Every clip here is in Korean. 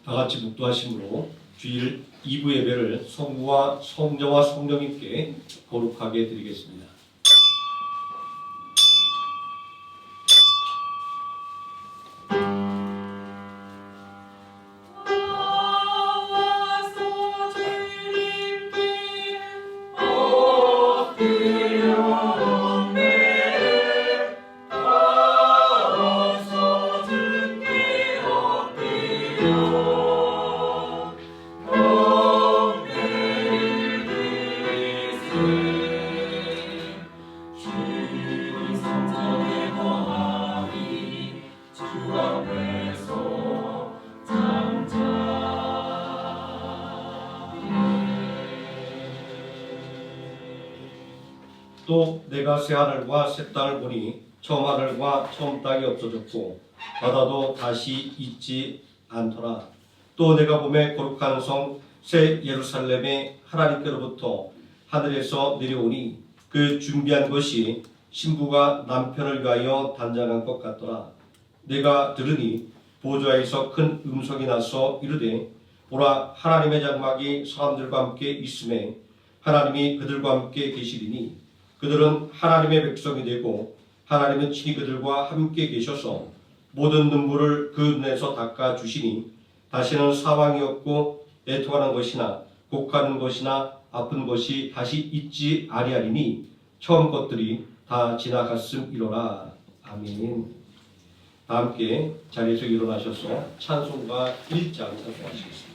다 같이 묵도하심으로 주일 2부 예배를 성부와 성자와 성령님께 거룩하게 드리겠습니다. 또 내가 새 하늘과 새 땅을 보니 처음 하늘과 처음 땅이 없어졌고 바다도 다시 있지 않더라. 또 내가 보매 거룩한 성 새 예루살렘의 하나님께로부터 하늘에서 내려오니 그 준비한 것이 신부가 남편을 위하여 단장한 것 같더라. 내가 들으니 보좌에서 큰 음성이 나서 이르되 보라, 하나님의 장막이 사람들과 함께 있음에 하나님이 그들과 함께 계시리니 그들은 하나님의 백성이 되고 하나님은 친히 그들과 함께 계셔서 모든 눈물을 그 눈에서 닦아 주시니 다시는 사망이 없고 애통하는 것이나 곡하는 것이나 아픈 것이 다시 있지 아니하리니 처음 것들이 다 지나갔음이로라. 아멘. 다 함께 자리에서 일어나셔서 찬송가 1장 찬송하시겠습니다.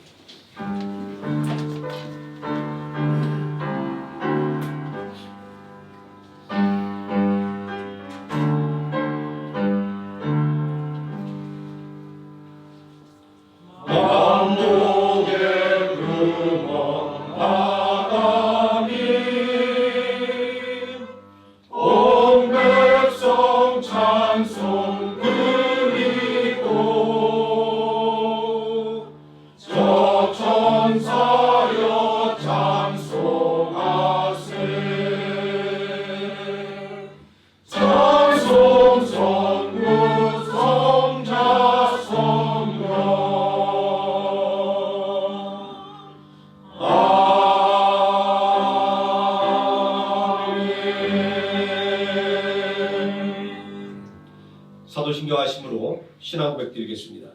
사도신경하심으로 신앙 고백드리겠습니다.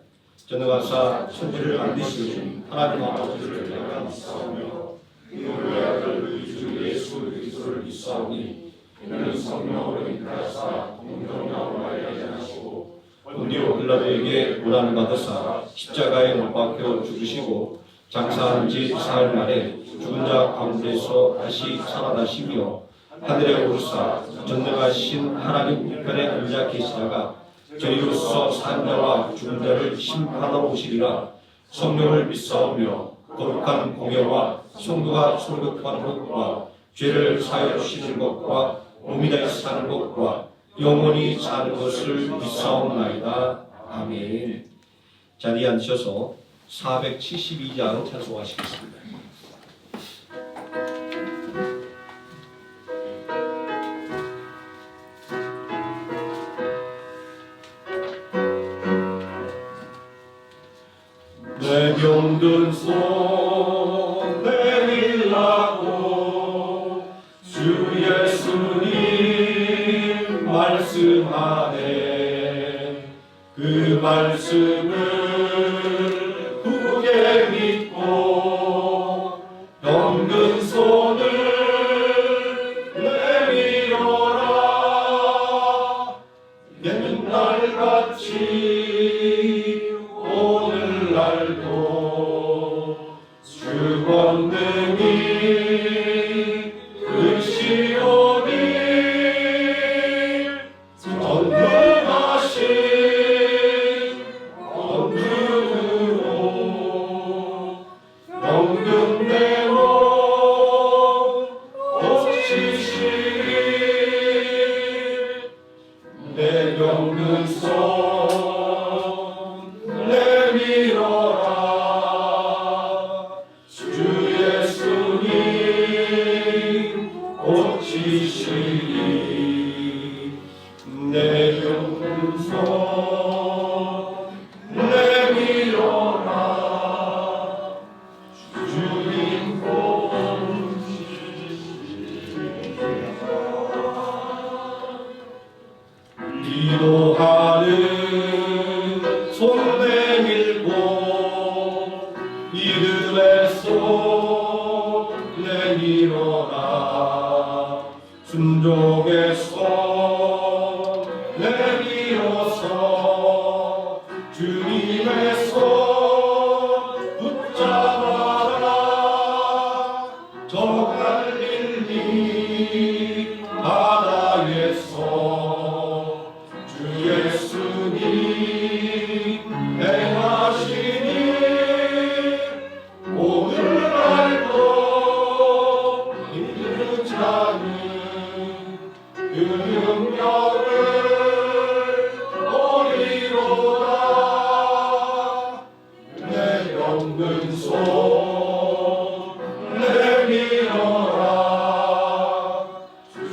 전능하사 천지를 만드시는 하나님 아버지를 내가 믿사오며 그의 아들 우리 주 예수 그리스도를 믿사오니 이는 성령으로 인하사 동정녀로 말미암으시고 본디오 빌라도에게 고난을 받으사 십자가에 못 박혀 죽으시고 장사한 지 사흘 만에 죽은 자 가운데서 다시 살아나시며 하늘에 오르사 전능하신 하나님 우편에 앉아 계시다가 저희로서 산 자와 죽은 자를 심판하러 오시리라. 성령을 믿사오며 거룩한 공예와 성도가 설교하는 것과 죄를 사하여 주시는 것과 몸이 다시 사는 것과 영원히 사는 것을 믿사옵나이다. 아멘. 자리에 앉으셔서 472장 찬송하시겠습니다. 내 병든 손 내밀라고 주 예수님 말씀하네. 그 말씀을 굳게 믿고 병든 손을 내밀어라. 옛날같이 오늘날도 주 권능이 크시오니 전능하신 권능 손 내밀고 믿음의 손 내밀어라. 순종의 손 내밀어서 주님의 손 붙잡아라. 저 갈릴리 바다에서 주 예수님 행하시니 오늘날도 믿는 자는 그 능력을 보리로다. 내병든 손 내밀어라.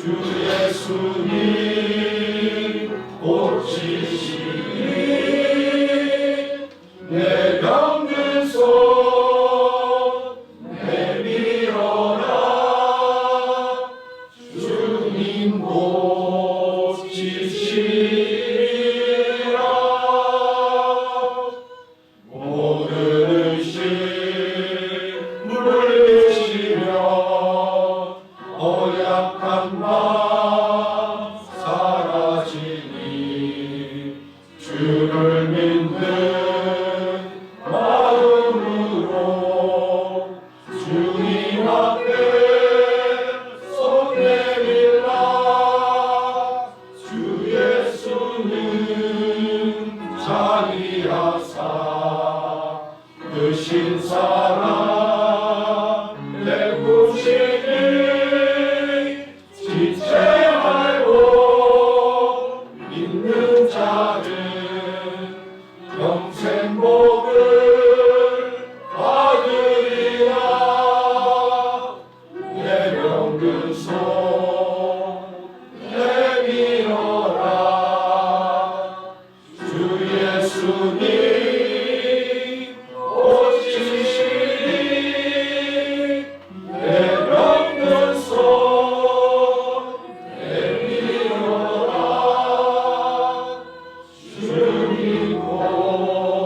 주 예수님 고치시니 내병든 손 내밀어라. 주님 고치시리라. 모든 의심 물리시며 어약한 맘 사라지니 주를 믿는 마음으로 주님 앞에 손 내밀라. 주 예수는 자리하사 그 신사랑 내구시니 지체 말고 믿는 자는 평생 복을 받으리라. 내병든 손 내밀어라. 주 예수님 고치시니 내병든 손 내밀어라. 주님 고치시리라.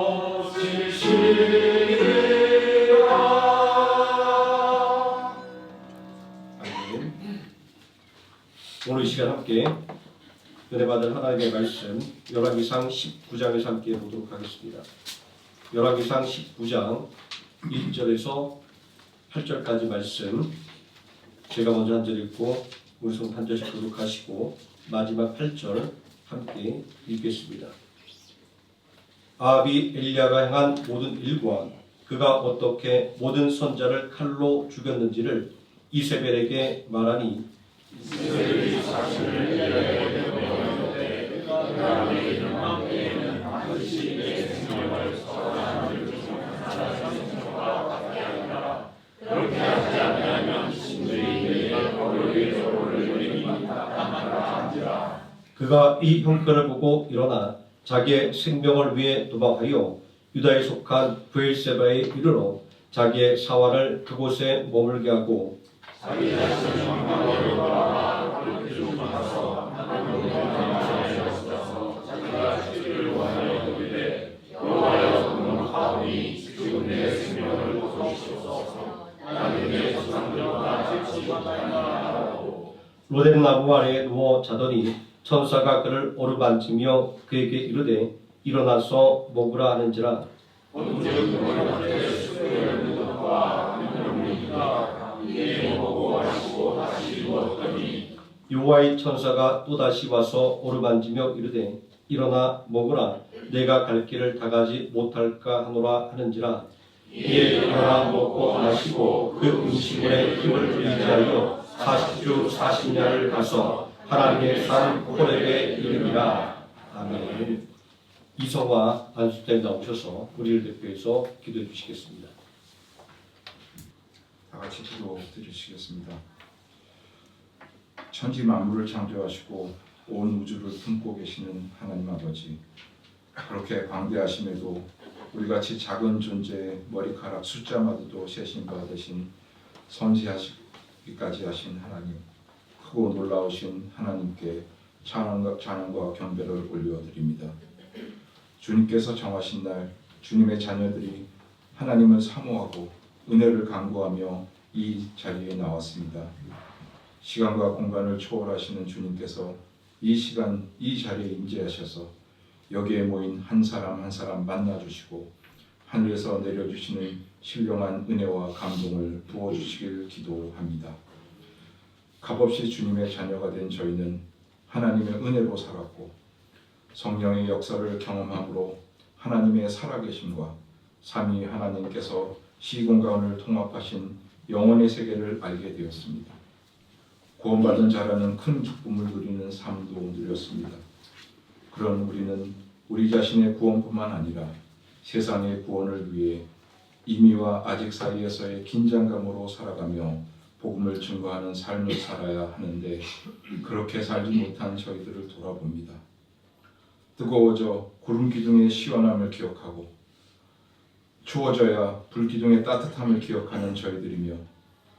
오늘 이 시간 함께 은혜 받은 하나님의 말씀 열왕기상 19장에서 함께 보도록 하겠습니다. 열왕기상 19장 1절에서 8절까지 말씀 제가 먼저 한 절 읽고 우리 성 한 절씩 교독하시고 마지막 8절 함께 읽겠습니다. 아합이 엘리야가 행한 모든 일과 그가 어떻게 모든 선자를 칼로 죽였는지를 이세벨에게 말하니 이세벨이 자신을 엘리야에게 명령하되 그가 이름 함께에는 반드시 내 생명을 선하는 사람과 같게 하리라. 그렇게 하지 아니하면 신들이 내게 어려움을 올리리라 한지라. 그가 이 형편을 보고 일어나 자기의 생명을 위해 도망하여 유다에 속한 브엘세바에 이르러 자기의 사활을 그곳에 머물게 하고 자기 자신을 망하게 돌아와 그렇게 가서 하나님께서 자기가 주를 원하여 이르되 여호와여 공하오니 지금 내 생명을 도우시옵소서. 나는 내 조상들과 지지하나이다. 로뎀 나무 아래에 누워 자더니 천사가 그를 어루만지며 그에게 이르되 일어나서 먹으라 하는지라. 여호와의 천사가 또다시 와서 어루만지며 이르되 일어나 먹으라. 내가 갈 길을 다 가지 못할까 하노라 하는지라. 이에 일어나 먹고 마시고 그 음식물에 힘을 의지하여 40주 40야를 가서 하나님의 산 호렙에 이르니라. 아멘. 이성화 안수tem에 나오셔서 우리를 대표해서 기도해 주시겠습니다. 다 같이 기도 드리시겠습니다. 천지 만물을 창조하시고 온 우주를 품고 계시는 하나님 아버지, 그렇게 광대하심에도 우리같이 작은 존재의 머리카락 숫자마저도 세신 바 되신 선지하시기까지 하신 하나님, 크고 놀라우신 하나님께 찬양과 경배를 올려드립니다. 주님께서 정하신 날 주님의 자녀들이 하나님을 사모하고 은혜를 간구하며 이 자리에 나왔습니다. 시간과 공간을 초월하시는 주님께서 이 시간 이 자리에 임재하셔서 여기에 모인 한 사람 한 사람 만나주시고 하늘에서 내려주시는 신령한 은혜와 감동을 부어주시길 기도합니다. 값없이 주님의 자녀가 된 저희는 하나님의 은혜로 살았고 성령의 역사를 경험함으로 하나님의 살아계심과 삼위 하나님께서 시공간을 통합하신 영혼의 세계를 알게 되었습니다. 구원받은 자라는 큰 기쁨을 누리는 삶도 누렸습니다. 그런 우리는 우리 자신의 구원뿐만 아니라 세상의 구원을 위해 이미와 아직 사이에서의 긴장감으로 살아가며 복음을 증거하는 삶을 살아야 하는데 그렇게 살지 못한 저희들을 돌아봅니다. 뜨거워져 구름 기둥의 시원함을 기억하고 추워져야 불 기둥의 따뜻함을 기억하는 저희들이며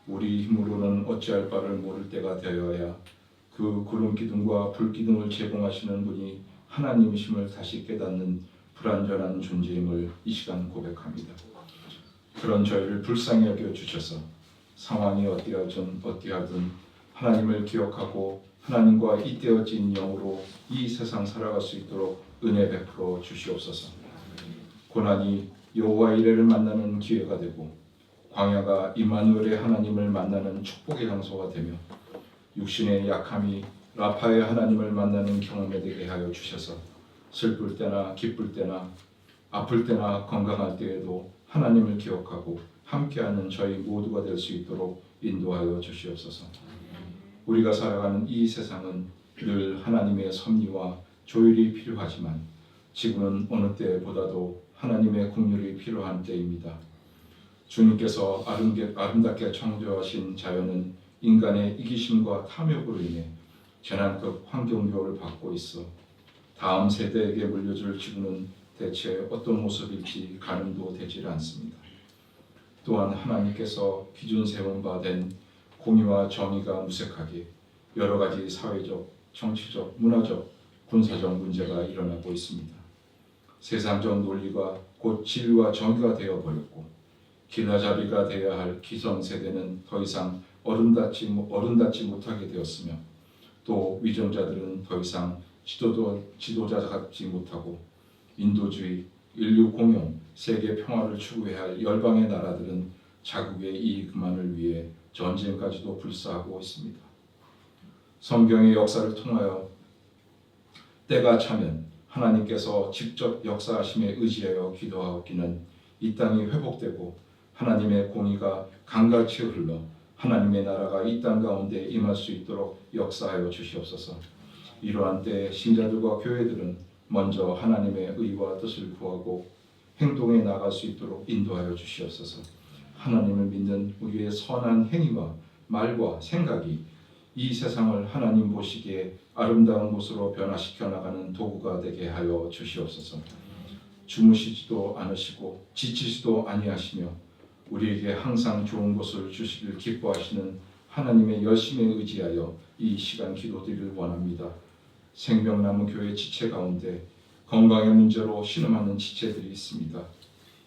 우리 힘으로는 어찌할 바를 모를 때가 되어야 그 구름 기둥과 불 기둥을 제공하시는 분이 하나님이심을 다시 깨닫는 불완전한 존재임을 이 시간 고백합니다. 그런 저희를 불쌍히 여겨 주셔서 상황이 어디하든 하나님을 기억하고 하나님과 잇대어진 영으로 이 세상 살아갈 수 있도록 은혜 베풀어 주시옵소서. 고난이 여호와 이레를 만나는 기회가 되고 광야가 임마누엘의 하나님을 만나는 축복의 장소가 되며 육신의 약함이 라파의 하나님을 만나는 경험이 되게 하여 주셔서 슬플 때나 기쁠 때나 아플 때나 건강할 때에도 하나님을 기억하고 함께하는 저희 모두가 될 수 있도록 인도하여 주시옵소서. 우리가 살아가는 이 세상은 늘 하나님의 섭리와 조율이 필요하지만 지금은 어느 때보다도 하나님의 긍휼이 필요한 때입니다. 주님께서 아름답게 창조하신 자연은 인간의 이기심과 탐욕으로 인해 재난급 환경교를 받고 있어 다음 세대에게 물려줄 지구는 대체 어떤 모습일지 가늠도 되질 않습니다. 또한 하나님께서 기준 세운 바 된 공의와 정의가 무색하게 여러 가지 사회적, 정치적, 문화적, 군사적 문제가 일어나고 있습니다. 세상적 논리가 곧 진리와 정의가 되어버렸고 길라잡이가 되어야 할 기성세대는 더 이상 어른답지 못하게 되었으며 또 위정자들은 더 이상 지도자 같지 못하고 인도주의, 인류 공용, 세계 평화를 추구해야 할 열방의 나라들은 자국의 이익만을 위해 전쟁까지도 불사하고 있습니다. 성경의 역사를 통하여 때가 차면 하나님께서 직접 역사하심에 의지하여 기도하기는 이 땅이 회복되고 하나님의 공의가 강같이 흘러 하나님의 나라가 이 땅 가운데 임할 수 있도록 역사하여 주시옵소서. 이러한 때에 신자들과 교회들은 먼저 하나님의 의와 뜻을 구하고 행동에 나갈 수 있도록 인도하여 주시옵소서. 하나님을 믿는 우리의 선한 행위와 말과 생각이 이 세상을 하나님 보시기에 아름다운 곳으로 변화시켜 나가는 도구가 되게 하여 주시옵소서. 주무시지도 않으시고 지치지도 아니하시며 우리에게 항상 좋은 것을 주시길 기뻐하시는 하나님의 열심에 의지하여 이 시간 기도드리를 원합니다. 생명나무 교회 지체 가운데 건강의 문제로 신음하는 지체들이 있습니다.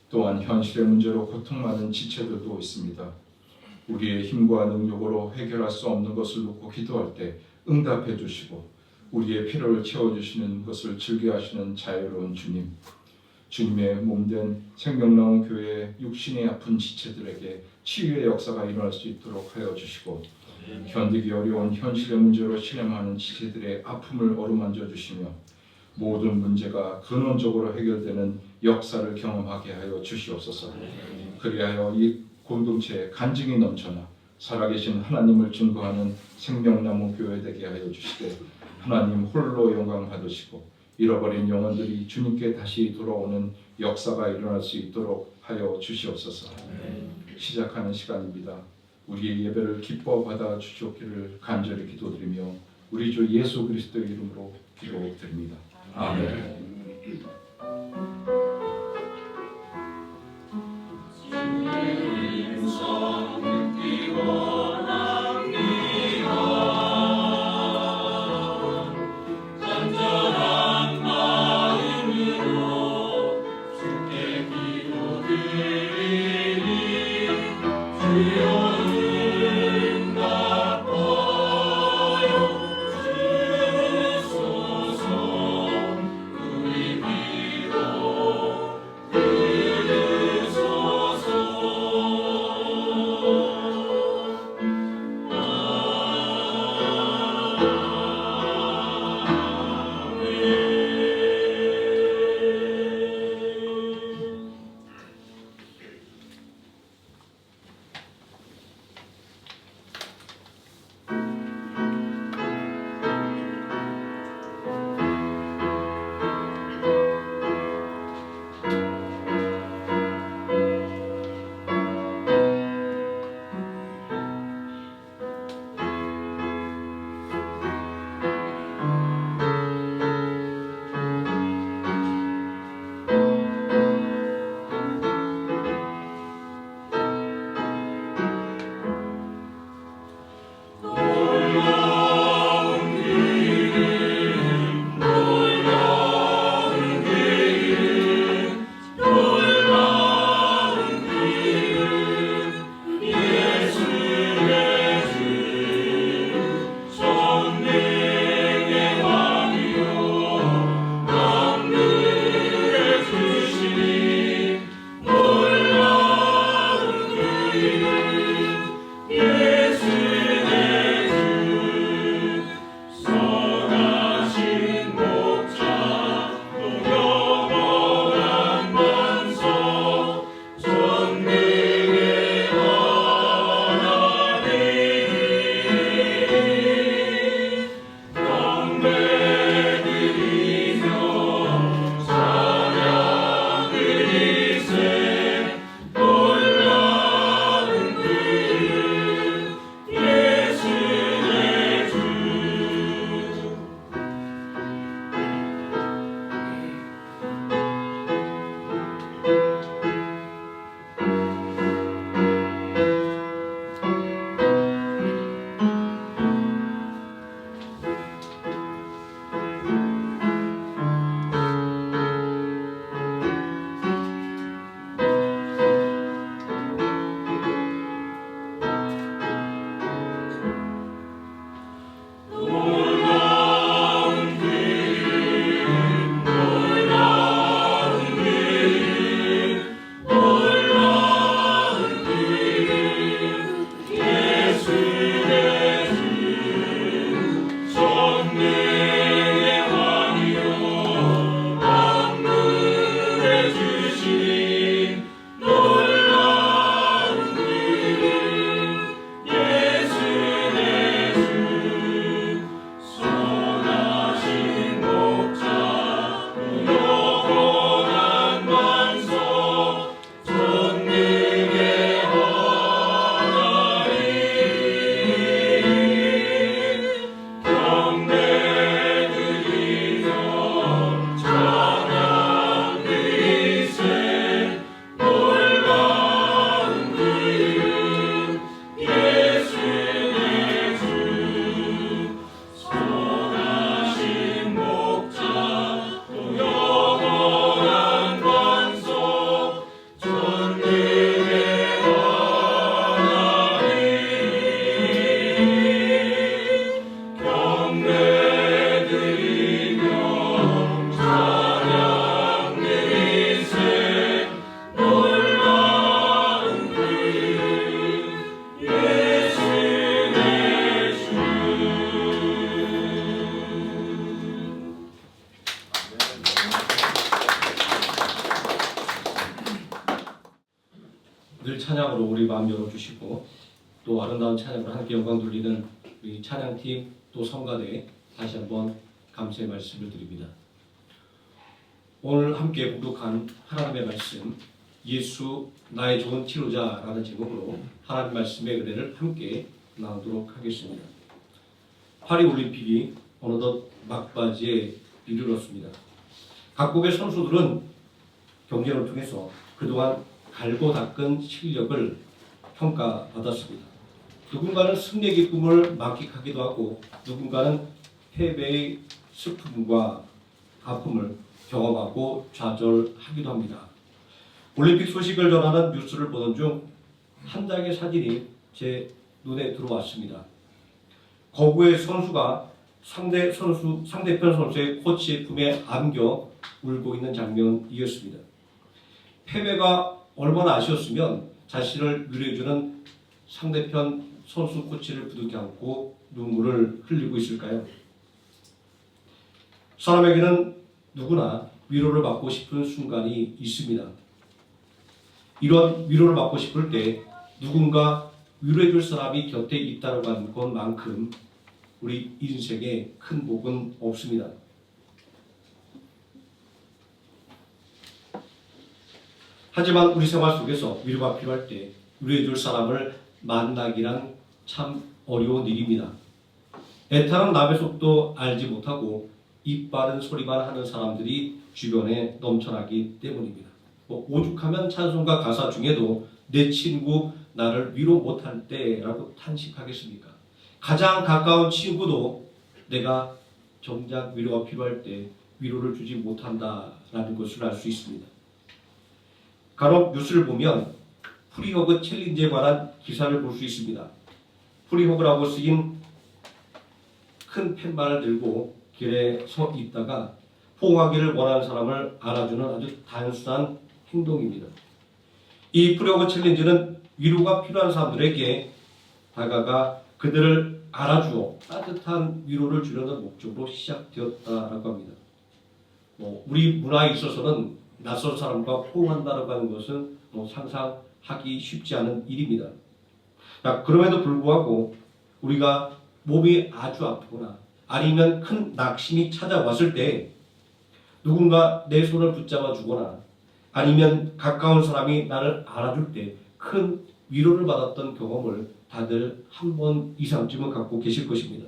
또한 현실의 문제로 고통받는 지체들도 있습니다. 우리의 힘과 능력으로 해결할 수 없는 것을 놓고 기도할 때 응답해 주시고 우리의 필요를 채워주시는 것을 즐겨하시는 자유로운 주님, 주님의 몸된 생명나무 교회의 육신이 아픈 지체들에게 치유의 역사가 일어날 수 있도록 하여 주시고 견디기 어려운 현실의 문제로 신음하는 지체들의 아픔을 어루만져 주시며 모든 문제가 근원적으로 해결되는 역사를 경험하게 하여 주시옵소서. 그리하여 이 공동체에 간증이 넘쳐나 살아계신 하나님을 증거하는 생명나무 교회 되게 하여 주시되 하나님 홀로 영광 받으시고 잃어버린 영혼들이 주님께 다시 돌아오는 역사가 일어날 수 있도록 하여 주시옵소서. 시작하는 시간입니다. 우리의 예배를 기뻐 받아 주시옵기를 간절히 기도드리며 우리 주 예수 그리스도의 이름으로 기도드립니다. 아멘. 간절한 마음으로 늘 찬양으로 우리 마음 열어주시고 또 아름다운 찬양으로 하나님께 영광 돌리는 우리 찬양팀 또 성가대 다시 한번 감사의 말씀을 드립니다. 오늘 함께 공독한 하나님의 말씀 예수 나의 좋은 치료자라는 제목으로 하나님 말씀의 은혜를 함께 나누도록 하겠습니다. 파리 올림픽이 어느덧 막바지에 이르렀습니다. 각국의 선수들은 경쟁을 통해서 그동안 갈고 닦은 실력을 평가받았습니다. 누군가는 승리의 기쁨을 만끽하기도 하고 누군가는 패배의 슬픔과 아픔을 경험하고 좌절하기도 합니다. 올림픽 소식을 전하는 뉴스를 보는 중 한 장의 사진이 제 눈에 들어왔습니다. 거구의 선수가 상대편 선수의 코치의 품에 안겨 울고 있는 장면이었습니다. 패배가 얼마나 아쉬웠으면 자신을 위로해주는 상대편 선수 코치를 부둥켜 안고 눈물을 흘리고 있을까요? 사람에게는 누구나 위로를 받고 싶은 순간이 있습니다. 이런 위로를 받고 싶을 때 누군가 위로해줄 사람이 곁에 있다고 하는 것만큼 우리 인생에 큰 복은 없습니다. 하지만 우리 생활 속에서 위로가 필요할 때 위로해줄 사람을 만나기란 참 어려운 일입니다. 애타는 남의 속도 알지 못하고 입 바른 소리만 하는 사람들이 주변에 넘쳐나기 때문입니다. 오죽하면 찬송가 가사 중에도 내 친구 나를 위로 못할 때라고 탄식하겠습니까? 가장 가까운 친구도 내가 정작 위로가 필요할 때 위로를 주지 못한다라는 것을 알 수 있습니다. 간혹 뉴스를 보면 프리허그 챌린지에 관한 기사를 볼 수 있습니다. 프리허그라고 쓰인 큰 팻말을 들고 길에 서 있다가 포옹하기를 원하는 사람을 안아주는 아주 단순한 행동입니다. 이 프리허그 챌린지는 위로가 필요한 사람들에게 다가가 그들을 알아주어 따뜻한 위로를 주려는 목적으로 시작되었다라고 합니다. 우리 문화에 있어서는 낯선 사람과 포옹한다라고 하는 것은 상상하기 쉽지 않은 일입니다. 그럼에도 불구하고 우리가 몸이 아주 아프거나 아니면 큰 낙심이 찾아왔을 때 누군가 내 손을 붙잡아 주거나 아니면 가까운 사람이 나를 알아줄 때 큰 위로를 받았던 경험을 다들 한 번 이상쯤은 갖고 계실 것입니다.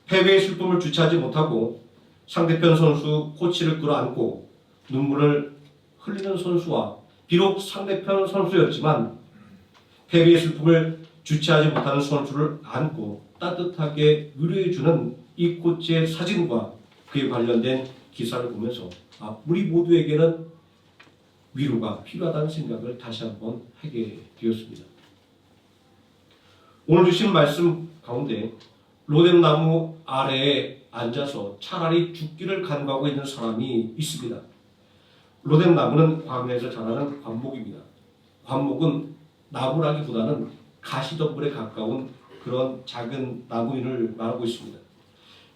패배의 슬픔을 주체하지 못하고 상대편 선수 코치를 끌어안고 눈물을 흘리는 선수와 비록 상대편 선수였지만 패배의 슬픔을 주체하지 못하는 선수를 안고 따뜻하게 위로해주는 이 코치의 사진과 그에 관련된 기사를 보면서 우리 모두에게는 위로가 필요하다는 생각을 다시 한번 하게 되었습니다. 오늘 주신 말씀 가운데 로뎀나무 아래에 앉아서 차라리 죽기를 간구하고 있는 사람이 있습니다. 로뎀나무는 광야에서 자라는 관목입니다. 관목은 나무라기보다는 가시덤불에 가까운 그런 작은 나무인을 말하고 있습니다.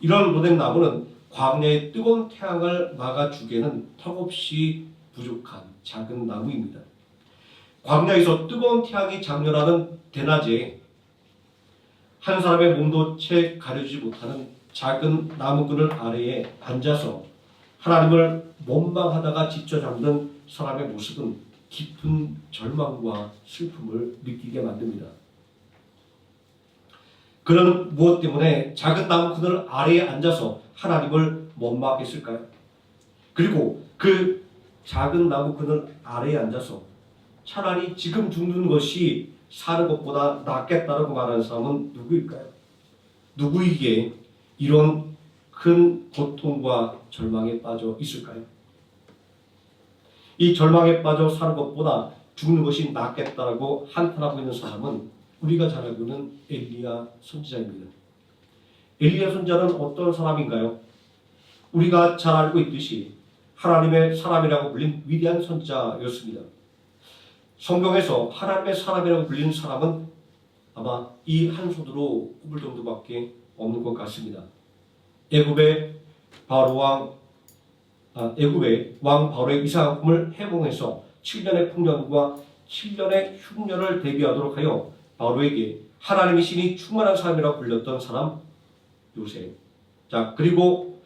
이런 로뎀나무는 광야의 뜨거운 태양을 막아주기에는 턱없이 부족한 작은 나무입니다. 광야에서 뜨거운 태양이 장렬하는 대낮에 한 사람의 몸도 채 가려주지 못하는 작은 나무그늘 아래에 앉아서 하나님을 원망하다가 지쳐 잠든 사람의 모습은 깊은 절망과 슬픔을 느끼게 만듭니다. 그는 무엇 때문에 작은 나무그늘 아래에 앉아서 하나님을 원망했을까요? 그리고 그 작은 나무 그늘 아래에 앉아서 차라리 지금 죽는 것이 사는 것보다 낫겠다라고 말하는 사람은 누구일까요? 누구에게 이런 큰 고통과 절망에 빠져 있을까요? 이 절망에 빠져 사는 것보다 죽는 것이 낫겠다라고 한탄하고 있는 사람은 우리가 잘 알고 있는 엘리야 선지자입니다. 엘리야 선지자는 어떤 사람인가요? 우리가 잘 알고 있듯이 하나님의 사람이라고 불린 위대한 선지자였습니다. 성경에서 하나님의 사람이라고 불리는 사람은 아마 이 한 손으로 꼽을 정도밖에 없는 것 같습니다. 애굽의 왕 바로의 이상한 꿈을 해몽해서 7년의 풍년과 7년의 흉년을 대비하도록 하여 바로에게 하나님의 신이 충만한 사람이라고 불렸던 사람 요셉. 자, 그리고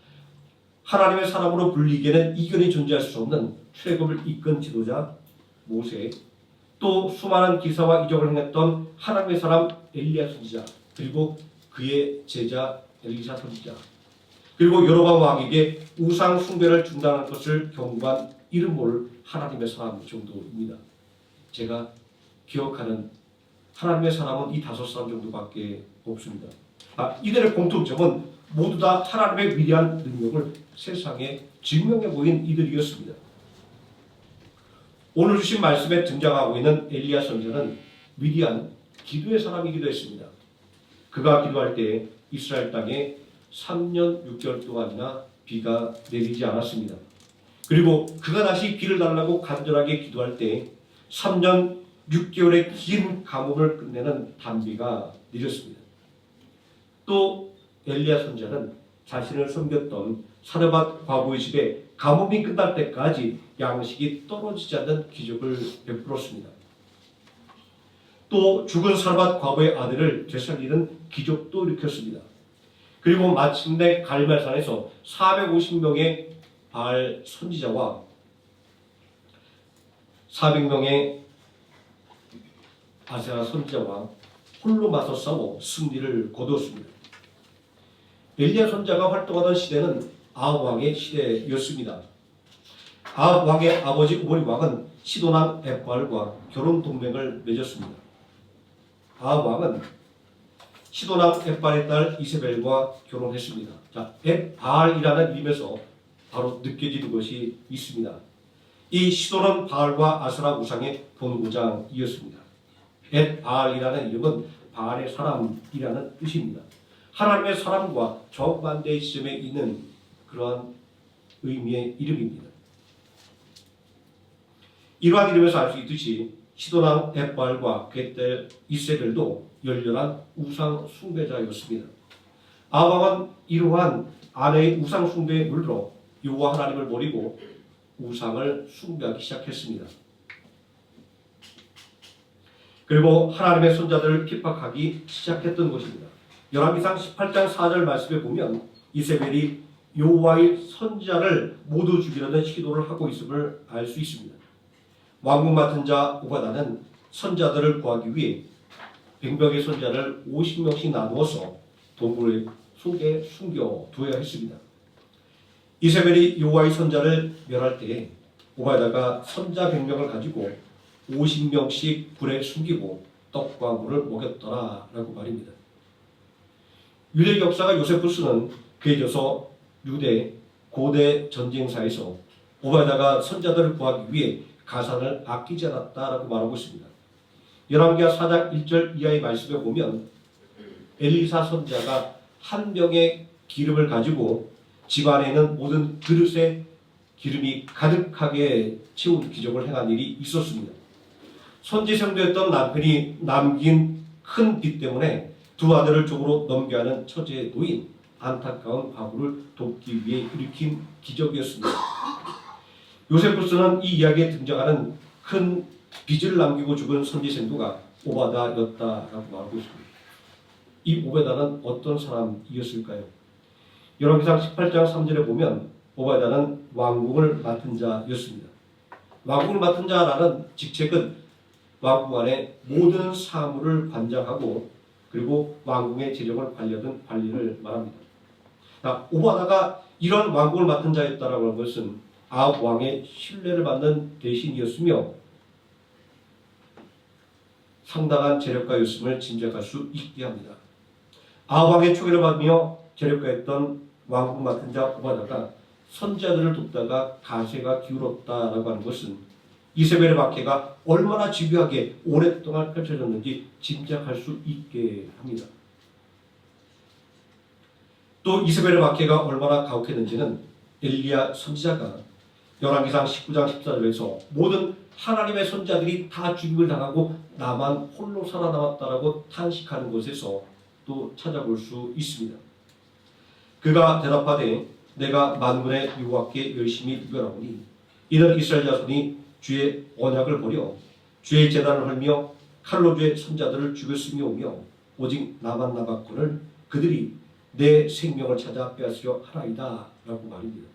하나님의 사람으로 불리기에는 이견이 존재할 수 없는 출애굽을 이끈 지도자 모세, 또 수많은 기사와 이적을 행했던 하나님의 사람 엘리야 선지자, 그리고 그의 제자 엘리사 선지자, 그리고 여로보암 왕에게 우상 숭배를 중단할 것을 경고한 이름 모를 하나님의 사람 정도입니다. 제가 기억하는 하나님의 사람은 이 5사람 정도밖에 없습니다. 이들의 공통점은 모두 다 하나님의 위대한 능력을 세상에 증명해 보인 이들이었습니다. 오늘 주신 말씀에 등장하고 있는 엘리야 선지자는 위대한 기도의 사람이기도 했습니다. 그가 기도할 때 이스라엘 땅에 3년 6개월 동안이나 비가 내리지 않았습니다. 그리고 그가 다시 비를 달라고 간절하게 기도할 때 3년 6개월의 긴 가뭄을 끝내는 단비가 내렸습니다. 또 엘리야 선지자는 자신을 섬겼던 사르밧 과부의 집에 가뭄이 끝날 때까지 양식이 떨어지지 않는 기적을 베풀었습니다. 또 죽은 사르밧 과부의 아들을 되살리는 기적도 일으켰습니다. 그리고 마침내 갈멜산에서 450명의 바알 선지자와 400명의 아세라 선지자와 홀로 맞서 싸워 승리를 거두었습니다. 엘리야 선지자가 활동하던 시대는 아합 왕의 시대였습니다. 아합 왕의 아버지 오므리 왕은 시돈왕 엣바알과 결혼 동맹을 맺었습니다. 아합 왕은 시돈왕 엣바알의 딸 이세벨과 결혼했습니다. 자, 엣바알이라는 이름에서 바로 느껴지는 것이 있습니다. 이 시돈은 바알과 아세라 우상의 본고장이었습니다. 엣바알이라는 이름은 바알의 사람이라는 뜻입니다. 하나님의 사람과 정반대의 지점에 있는 그러한 의미의 이름입니다. 이러한 이름에서 알 수 있듯이 시돈왕 엣바알과 그의 딸 이세벨도 열렬한 우상 숭배자였습니다. 아합 왕은 이러한 아내의 우상 숭배에 물들어 여호와 하나님을 버리고 우상을 숭배하기 시작했습니다. 그리고 하나님의 손자들을 핍박하기 시작했던 것입니다. 열왕기상 18장 4절 말씀에 보면 이세벨이 여호와의 선지자를 모두 죽이려는 시도를 하고 있음을 알 수 있습니다. 왕궁 맡은 자 오바다는 선자들을 구하기 위해 100명의 선자를 50명씩 나누어서 동굴 속에 숨겨두어야 했습니다. 이세벨이 여호와의 선자를 멸할 때 오바다가 선자 100명을 가지고 50명씩 불에 숨기고 떡과 물을 먹였더라라고 말입니다. 유대 역사가 요세푸스는 그에 져서 유대 고대 전쟁사에서 오바다가 선자들을 구하기 위해 가산을 아끼지 않았다라고 말하고 있습니다. 열왕기하 4장 1절 이하의 말씀에 보면 엘리사 선자가 한 병의 기름을 가지고 집안에 있는 모든 그릇에 기름이 가득하게 채운 기적을 행한 일이 있었습니다. 선지생도였던 남편이 남긴 큰 빚 때문에 두 아들을 쪽으로 넘겨야 하는 처제에 놓인 안타까운 과부를 돕기 위해 일으킨 기적이었습니다. 요세푸스는 이 이야기에 등장하는 큰 빚을 남기고 죽은 선지생도가 오바다였다라고 말하고 있습니다. 이 오바다는 어떤 사람이었을까요? 열왕기상 18장 3절에 보면 오바다는 왕궁을 맡은 자였습니다. 왕궁을 맡은 자라는 직책은 왕궁 안의 모든 사물을 관장하고 그리고 왕궁의 재정을 관리하던 관리를 말합니다. 오바다가 이런 왕궁을 맡은 자였다라고 하는 것은 아합 왕의 신뢰를 받는 대신이었으며 상당한 재력가였음을 짐작할 수 있게 합니다. 아합 왕의 초기를 받으며 재력가였던 왕궁 맡은 자 오바다가 선지자들을 돕다가 가세가 기울었다라고 하는 것은 이세벨의 박해가 얼마나 집요하게 오랫동안 펼쳐졌는지 짐작할 수 있게 합니다. 또 이세벨의 박해가 얼마나 가혹했는지는 엘리야 선지자가 열왕기상 19장 14절에서 모든 하나님의 선지자들이 다 죽임을 당하고 나만 홀로 살아남았다라고 탄식하는 것에서 또 찾아볼 수 있습니다. 그가 대답하되 내가 만군의 여호와께 열심히 유별하오니 이는 이스라엘 자손이 주의 언약을 버려 주의 제단을 헐며 칼로 주의 선자들을 죽였으며 오며 오직 나만 나봤거늘 그들이 내 생명을 찾아 빼앗으려 하나이다 라고 말입니다.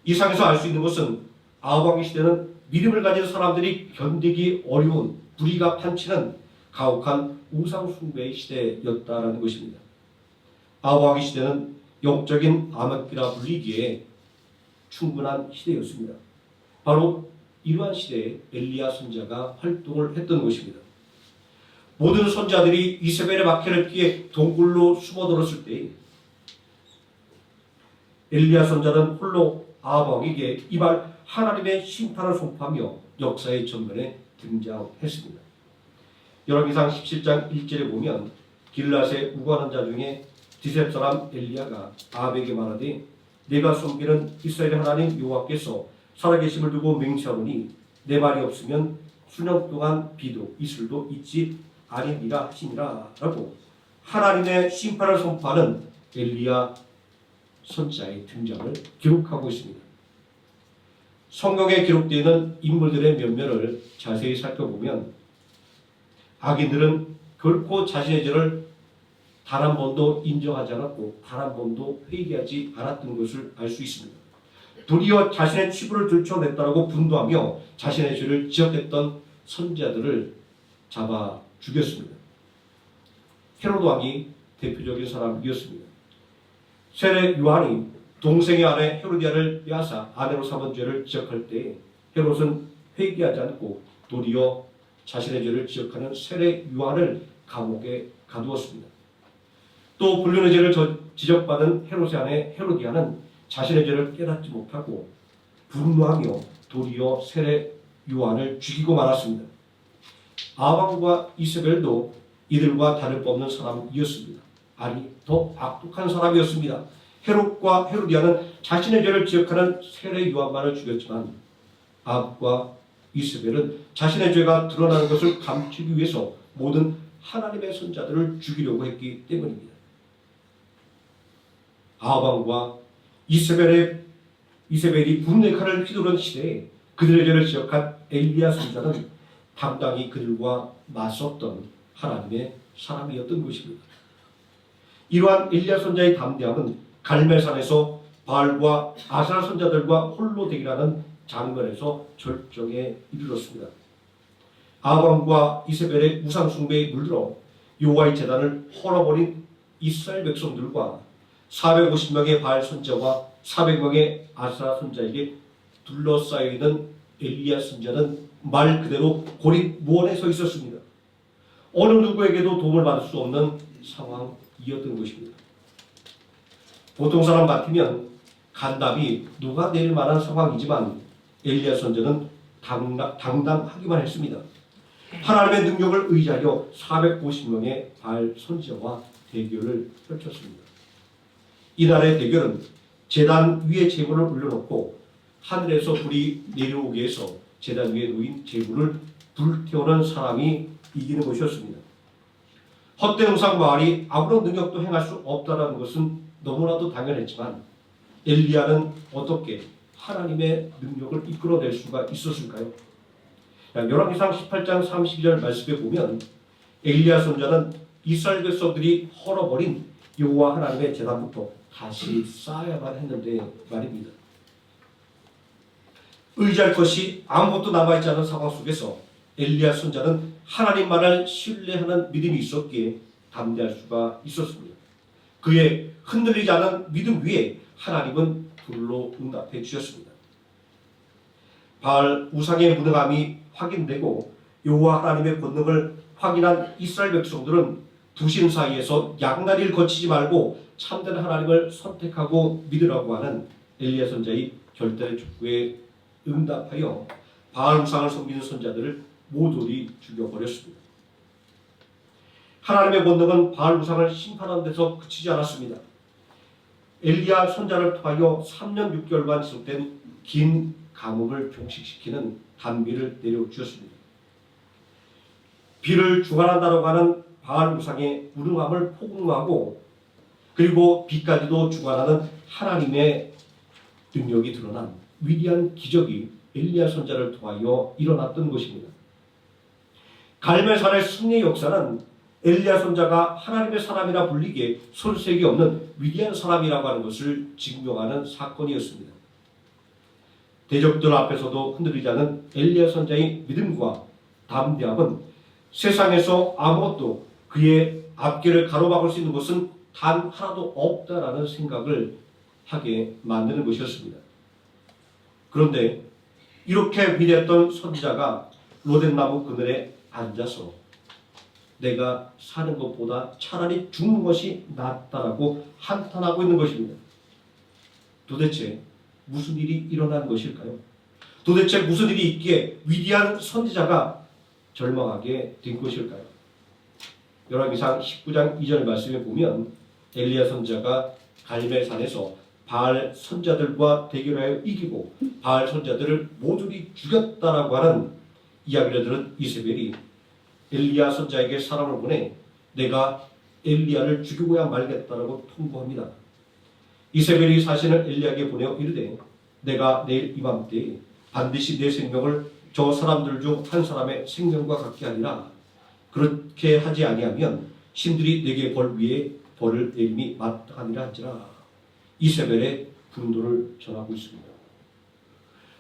이 상에서 알 수 있는 것은 아합 왕의 시대는 믿음을 가진 사람들이 견디기 어려운 불의가 판치는 가혹한 우상 숭배의 시대였다라는 것입니다. 아합 왕의 시대는 영적인 암흑기라 불리기에 충분한 시대였습니다. 바로 이러한 시대에 엘리야 선자가 활동을 했던 것입니다. 모든 선자들이 이세벨의 박해를 피해 동굴로 숨어들었을 때 엘리야 선자는 홀로 아합 왕에게 이발 하나님의 심판을 선포하며 역사의 전면에 등장했습니다. 열왕기상 17장 1절에 보면 길앗에 우거하는 자 중에 디셉 사람 엘리야가 아합에게 말하되 내가 섬기는 이스라엘의 하나님 여호와께서 살아계심을 두고 맹세하노니 내 말이 없으면 수년 동안 비도 이슬도 있지 아니니라 하시니라 라고 하나님의 심판을 선포하는 엘리야 선자의 등장을 기록하고 있습니다. 성경에 기록되어 있는 인물들의 면면을 자세히 살펴보면 악인들은 결코 자신의 죄를 단 한 번도 인정하지 않았고 단 한 번도 회개하지 않았던 것을 알 수 있습니다. 도리어 자신의 치부를 들춰냈다라고 분노하며 자신의 죄를 지적했던 선자들을 잡아 죽였습니다. 헤로드 왕이 대표적인 사람이었습니다. 세례 요한이 동생의 아내 헤로디아를 빼앗아 아내로 삼은 죄를 지적할 때 헤롯은 회개하지 않고 도리어 자신의 죄를 지적하는 세례 요한을 감옥에 가두었습니다. 또 불륜의 죄를 지적받은 헤롯의 아내 헤로디아는 자신의 죄를 깨닫지 못하고 분노하며 도리어 세례 요한을 죽이고 말았습니다. 아합과 이세벨도 이들과 다를 바 없는 사람이었습니다. 아니 더 악독한 사람이었습니다. 헤롯과 헤로디아는 자신의 죄를 지적하는 세례 요한만을 죽였지만 아합과 이세벨은 자신의 죄가 드러나는 것을 감추기 위해서 모든 하나님의 선자들을 죽이려고 했기 때문입니다. 아합 왕과 이세벨이 분노의 칼을 휘두른 시대에 그들의 죄를 지적한 엘리야 선자는 당당히 그들과 맞섰던 하나님의 사람이었던 것입니다. 이러한 엘리야 선자의 담대함은 갈멜산에서 바알과 아세라 선자들과 홀로 대결하는 장면에서 절정에 이르렀습니다. 아합 왕과 이세벨의 우상 숭배에 물들어 여호와의 제단을 헐어버린 이스라엘 백성들과 450명의 바알 선자와 400명의 아세라 선자에게 둘러싸여 있는 엘리야 선자는 말 그대로 고립무원에 서 있었습니다. 어느 누구에게도 도움을 받을 수 없는 상황이었던 것입니다. 보통 사람 같으면 간담이 녹아내릴 만한 상황이지만 엘리야 선자는 당당하기만 했습니다. 하나님의 능력을 의지하여 450명의 바알 선지자와 대결을 펼쳤습니다. 이날의 대결은 제단 위에 제물을 올려놓고 하늘에서 불이 내려오게 해서 제단 위에 놓인 제물을 불태우는 사람이 이기는 것이었습니다. 헛된 우상 바알이 아무런 능력도 행할 수 없다는 것은 너무나도 당연했지만 엘리야는 어떻게 하나님의 능력을 이끌어낼 수가 있었을까요? 열왕기상 18장 32절 말씀에 보면 엘리야 선자는 이스라엘 백성들이 헐어버린 여호와 하나님의 제단부터 다시 쌓아야만 했는데 말입니다. 의지할 것이 아무것도 남아있지 않은 상황 속에서 엘리야 선자는 하나님만을 신뢰하는 믿음이 있었기에 담대할 수가 있었습니다. 그의 흔들리지 않은 믿음 위에 하나님은 불로 응답해 주셨습니다. 바알 우상의 무능함이 확인되고 여호와 하나님의 권능을 확인한 이스라엘 백성들은 두신 사이에서 양다리를 거치지 말고 참된 하나님을 선택하고 믿으라고 하는 엘리야 선자의 결단의 촉구에 응답하여 바알 우상을 섬기는 선자들을 모조리 죽여버렸습니다. 하나님의 권능은 바알 우상을 심판하는 데서 그치지 않았습니다. 엘리야 선자를 통하여 3년 6개월간 지속된 긴 가뭄을 종식시키는 단비를 내려주셨습니다. 비를 주관한다고 하는 바알 우상의 무능함을 폭로하고 그리고 비까지도 주관하는 하나님의 능력이 드러난 위대한 기적이 엘리야 선자를 통하여 일어났던 것입니다. 갈멜산의 승리의 역사는 엘리야 선자가 하나님의 사람이라 불리기에 손색이 없는 위대한 사람이라고 하는 것을 증명하는 사건이었습니다. 대적들 앞에서도 흔들리지 않은 엘리야 선자의 믿음과 담대함은 세상에서 아무것도 그의 앞길을 가로막을 수 있는 것은 단 하나도 없다라는 생각을 하게 만드는 것이었습니다. 그런데 이렇게 위대했던 선지자가 로뎀나무 그늘에 앉아서 내가 사는 것보다 차라리 죽는 것이 낫다라고 한탄하고 있는 것입니다. 도대체 무슨 일이 일어난 것일까요? 도대체 무슨 일이 있기에 위대한 선지자가 절망하게 된 것일까요? 열왕기상 19장 2절 말씀에 보면 엘리야 선지자가 갈멜산에서 바알 선자들과 대결하여 이기고 바알 선자들을 모조리 죽였다라고 하는 이야기를 들은 이세벨이 엘리야 선자에게 사람을 보내 내가 엘리야를 죽이고야 말겠다라고 통보합니다. 이세벨이 사신을 엘리야에게 보내어 이르되 내가 내일 이맘때에 반드시 내 생명을 저 사람들 중 한 사람의 생명과 같게 하리라. 그렇게 하지 아니하면 신들이 내게 벌 위에 벌을 내림이 마땅하니라 한지라. 이세벨의 분노를 전하고 있습니다.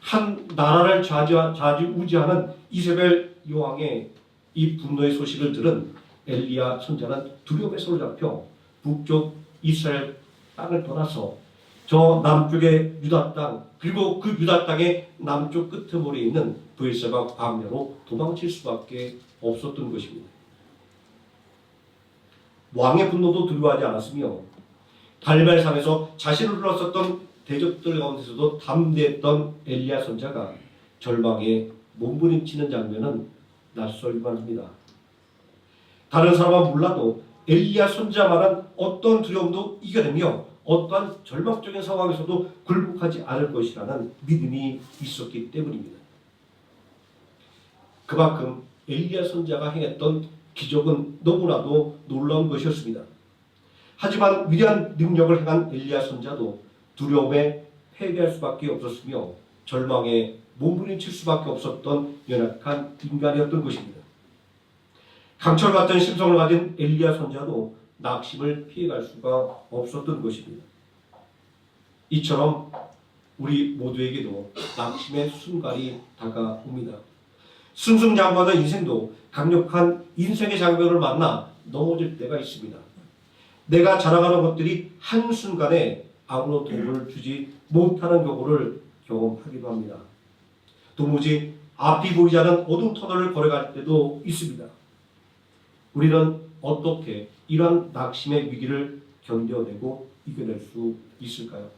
한 나라를 좌지우지하는 이세벨 여왕의 이 분노의 소식을 들은 엘리야 선자는 두려움에 사로잡혀 북쪽 이스라엘 땅을 떠나서 저 남쪽의 유다 땅 그리고 그 유다 땅의 남쪽 끄트머리에 있는 브엘세바 광야로 도망칠 수밖에 없었던 것입니다. 왕의 분노도 두려워하지 않았으며 갈멜산에서 자신을 둘러쌌던 대적들 가운데서도 담대했던 엘리야 선자가 절망에 몸부림치는 장면은 낯설기만 합니다. 다른 사람은 몰라도 엘리야 선자만한 어떤 두려움도 이겨내며 어떠한 절망적인 상황에서도 굴복하지 않을 것이라는 믿음이 있었기 때문입니다. 그만큼 엘리야 선자가 행했던 기적은 너무나도 놀라운 것이었습니다. 하지만 위대한 능력을 행한 엘리야 선자도 두려움에 패배할 수밖에 없었으며 절망에 몸부림칠 수밖에 없었던 연약한 인간이었던 것입니다. 강철 같은 심성을 가진 엘리야 선자도 낙심을 피해갈 수가 없었던 것입니다. 이처럼 우리 모두에게도 낙심의 순간이 다가옵니다. 승승장구하는 인생도 강력한 인생의 장벽을 만나 넘어질 때가 있습니다. 내가 자랑하는 것들이 한순간에 아무런 도움을 주지 못하는 경우를 경험하기도 합니다. 도무지 앞이 보이지 않는 어두운 터널을 걸어갈 때도 있습니다. 우리는 어떻게 이러한 낙심의 위기를 견뎌내고 이겨낼 수 있을까요?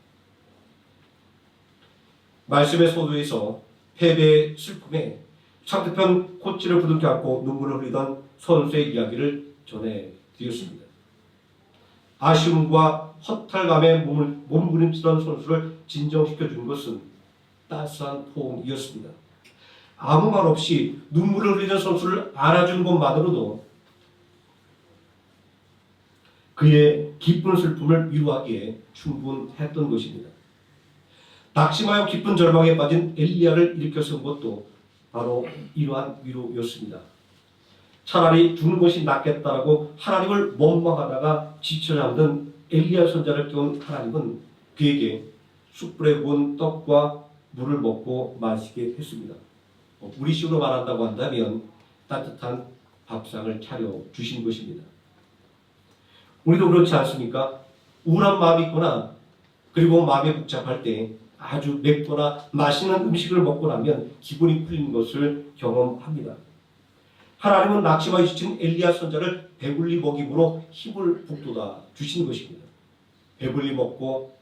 말씀의 소도에서 패배의 슬픔에 상대편 코치를 부둥켜 안고 눈물을 흘리던 선수의 이야기를 전해드렸습니다. 아쉬움과 허탈감에 몸부림치던 선수를 진정시켜준 것은 따스한 포옹이었습니다. 아무 말 없이 눈물을 흘리는 선수를 알아준 것만으로도 그의 기쁜 슬픔을 위로하기에 충분했던 것입니다. 낙심하여 깊은 절망에 빠진 엘리야를 일으켜 세운 것도 바로 이러한 위로였습니다. 차라리 죽는 것이 낫겠다라고 하나님을 원망하다가 지쳐 잠든 엘리야 선자를 깨운 하나님은 그에게 숯불에 구운 떡과 물을 먹고 마시게 했습니다. 우리식으로 말한다고 한다면 따뜻한 밥상을 차려 주신 것입니다. 우리도 그렇지 않습니까? 우울한 마음이 있거나 그리고 마음이 복잡할 때 아주 맵거나 맛있는 음식을 먹고 나면 기분이 풀리는 것을 경험합니다. 하나님은 낙심하여 지친 엘리야 선자를 배불리 먹임으로 힘을 북돋아 주신 것입니다. 배불리 먹고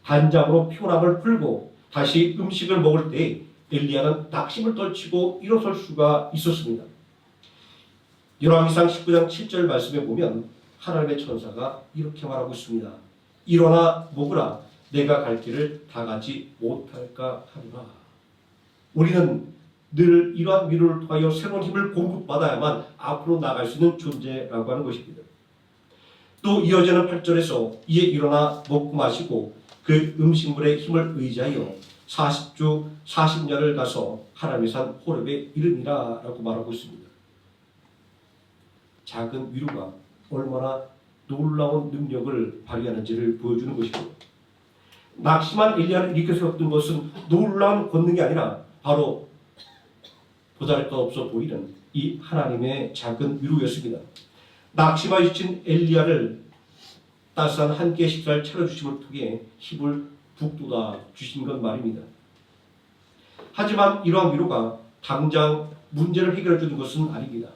단잠으로 피곤함을 풀고 다시 음식을 먹을 때 엘리야는 낙심을 떨치고 일어설 수가 있었습니다. 열왕기상 19장 7절 말씀에 보면 하나님의 천사가 이렇게 말하고 있습니다. 일어나 먹으라. 내가 갈 길을 다 가지 못할까 하리라. 우리는 늘 이러한 위로를 통하여 새로운 힘을 공급받아야만 앞으로 나갈 수 있는 존재라고 하는 것입니다. 또 이어지는 8절에서 이에 일어나 먹고 마시고 그 음식물의 힘을 의지하여 40주 40년을 가서 하나님의 산 호렙에 이르니라 라고 말하고 있습니다. 작은 위로가 얼마나 놀라운 능력을 발휘하는지를 보여주는 것이고, 낙심한 엘리야를 일으켜 세웠던 것은 놀라운 권능이 아니라 바로 보잘것없어 보이는 이 하나님의 작은 위로였습니다. 낙심하여 지친 엘리야를 따스한 한 끼의 식사를 차려주심을 통해 힘을 북돋아 주신 것 말입니다. 하지만 이러한 위로가 당장 문제를 해결해 주는 것은 아닙니다.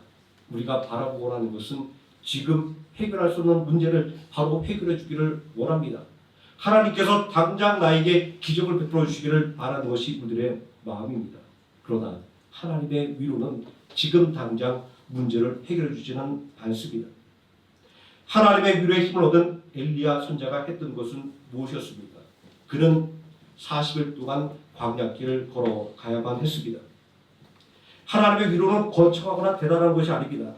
우리가 바라고 원하는 것은 지금 해결할 수 없는 문제를 바로 해결해 주기를 원합니다. 하나님께서 당장 나에게 기적을 베풀어 주시기를 바라는 것이 우리들의 마음입니다. 그러나 하나님의 위로는 지금 당장 문제를 해결해 주지는 않습니다. 하나님의 위로의 힘을 얻은 엘리야 선지자가 했던 것은 무엇이었습니까? 그는 40일 동안 광야길을 걸어가야만 했습니다. 하나님의 위로는 거창하거나 대단한 것이 아닙니다.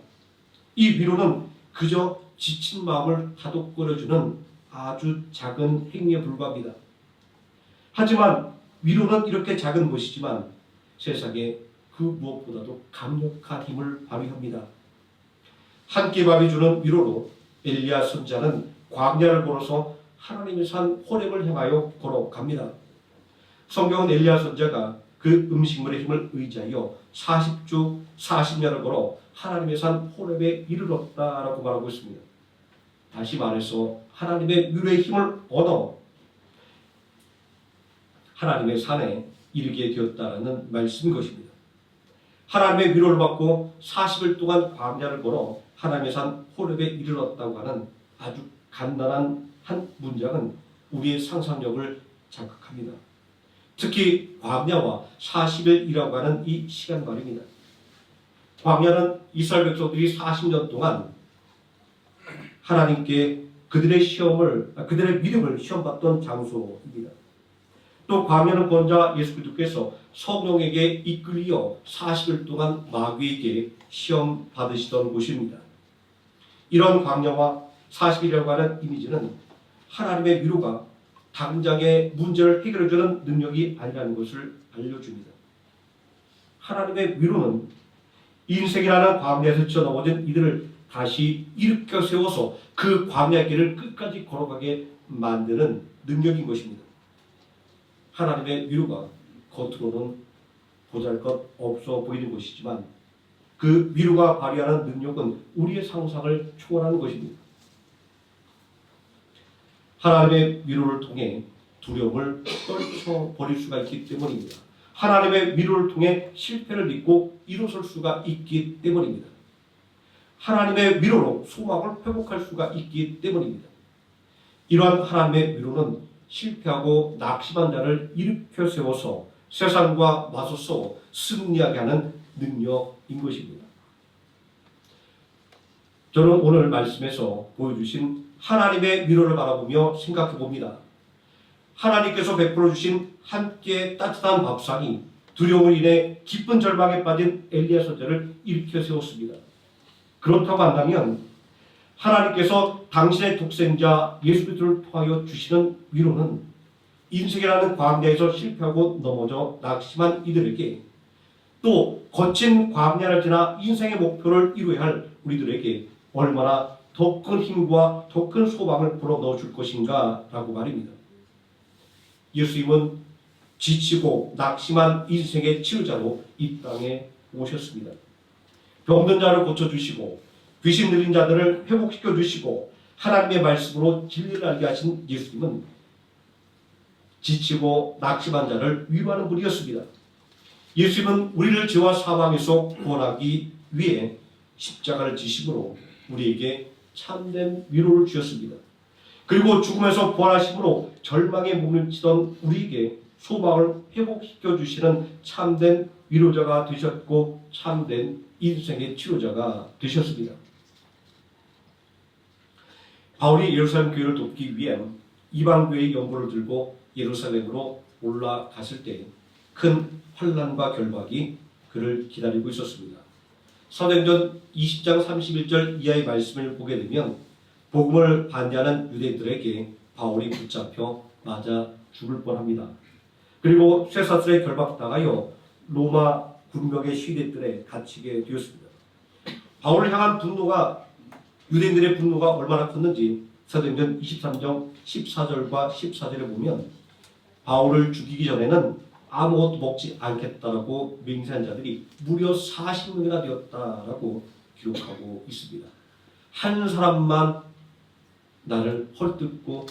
이 위로는 그저 지친 마음을 다독거려주는 아주 작은 행위에 불과합니다. 하지만 위로는 이렇게 작은 것이지만 세상에 그 무엇보다도 강력한 힘을 발휘합니다. 한 끼 밥이 주는 위로로 엘리야 선지자는 광야를 걸어서 하나님의 산 호렙을 향하여 걸어갑니다. 성경은 엘리야 선지자가 그 음식물의 힘을 의지하여 40주 40년을 걸어 하나님의 산 호렙에 이르렀다라고 말하고 있습니다. 다시 말해서 하나님의 위로의 힘을 얻어 하나님의 산에 이르게 되었다라는 말씀인 것입니다. 하나님의 위로를 받고 40일 동안 광야를 걸어 하나님의 산 호렙에 이르렀다고 하는 아주 간단한 한 문장은 우리의 상상력을 자극합니다. 특히 광야와 40일이라고 하는 이 시간 말입니다. 광야는 이스라엘 백성들이 40년 동안 하나님께 그들의 믿음을 시험받던 장소입니다. 또 광야는 권자 예수 그리스도께서 성령에게 이끌려 40일 동안 마귀에게 시험 받으시던 곳입니다. 이런 광야와 40일이라고 하는 이미지는 하나님의 위로가 당장의 문제를 해결해주는 능력이 아니라는 것을 알려줍니다. 하나님의 위로는 인생이라는 광야에서 치어넘어진 이들을 다시 일으켜 세워서 그 광야 길을 끝까지 걸어가게 만드는 능력인 것입니다. 하나님의 위로가 겉으로는 보잘것없어 보이는 것이지만 그 위로가 발휘하는 능력은 우리의 상상을 초월하는 것입니다. 하나님의 위로를 통해 두려움을 떨쳐버릴 수가 있기 때문입니다. 하나님의 위로를 통해 실패를 믿고 일어설 수가 있기 때문입니다. 하나님의 위로로 소망을 회복할 수가 있기 때문입니다. 이러한 하나님의 위로는 실패하고 낙심한 자를 일으켜 세워서 세상과 맞서서 승리하게 하는 능력인 것입니다. 저는 오늘 말씀에서 보여주신 하나님의 위로를 바라보며 생각해 봅니다. 하나님께서 베풀어 주신 한 끼의 따뜻한 밥상이 두려움으로 인해 깊은 절망에 빠진 엘리야 선지자를 일으켜 세웠습니다. 그렇다고 한다면 하나님께서 당신의 독생자 예수 그리스도를 통하여 주시는 위로는 인생이라는 광야에서 실패하고 넘어져 낙심한 이들에게, 또 거친 광야를 지나 인생의 목표를 이루어야 할 우리들에게 얼마나 더 큰 힘과 더 큰 소망을 불어넣어 줄 것인가 라고 말입니다. 예수님은 지치고 낙심한 인생의 치유자로 이 땅에 오셨습니다. 병든 자를 고쳐주시고 귀신 들린 자들을 회복시켜 주시고 하나님의 말씀으로 진리를 알게 하신 예수님은 지치고 낙심한 자를 위로하는 분이었습니다. 예수님은 우리를 죄와 사망에서 구원하기 위해 십자가를 지심으로 우리에게 참된 위로를 주셨습니다. 그리고 죽음에서 부활하심으로 절망에 몸부림치던 우리에게 소망을 회복시켜 주시는 참된 위로자가 되셨고 참된 인생의 치료자가 되셨습니다. 바울이 예루살렘 교회를 돕기 위해 이방 교회의 연고를 들고 예루살렘으로 올라갔을 때 큰 환난과 결박이 그를 기다리고 있었습니다. 사도행전 20장 31절 이하의 말씀을 보게 되면 복음을 반대하는 유대인들에게 바울이 붙잡혀 맞아 죽을 뻔합니다. 그리고 쇠사슬에 결박당하여 로마 군병의 시대들에 갇히게 되었습니다. 바울을 향한 분노가 유대인들의 분노가 얼마나 컸는지 사도행전 23장 14절과 14절에 보면 바울을 죽이기 전에는 아무것도 먹지 않겠다라고 맹세한 자들이 무려 40명이나 되었다라고 기록하고 있습니다. 한 사람만 나를 헐뜯고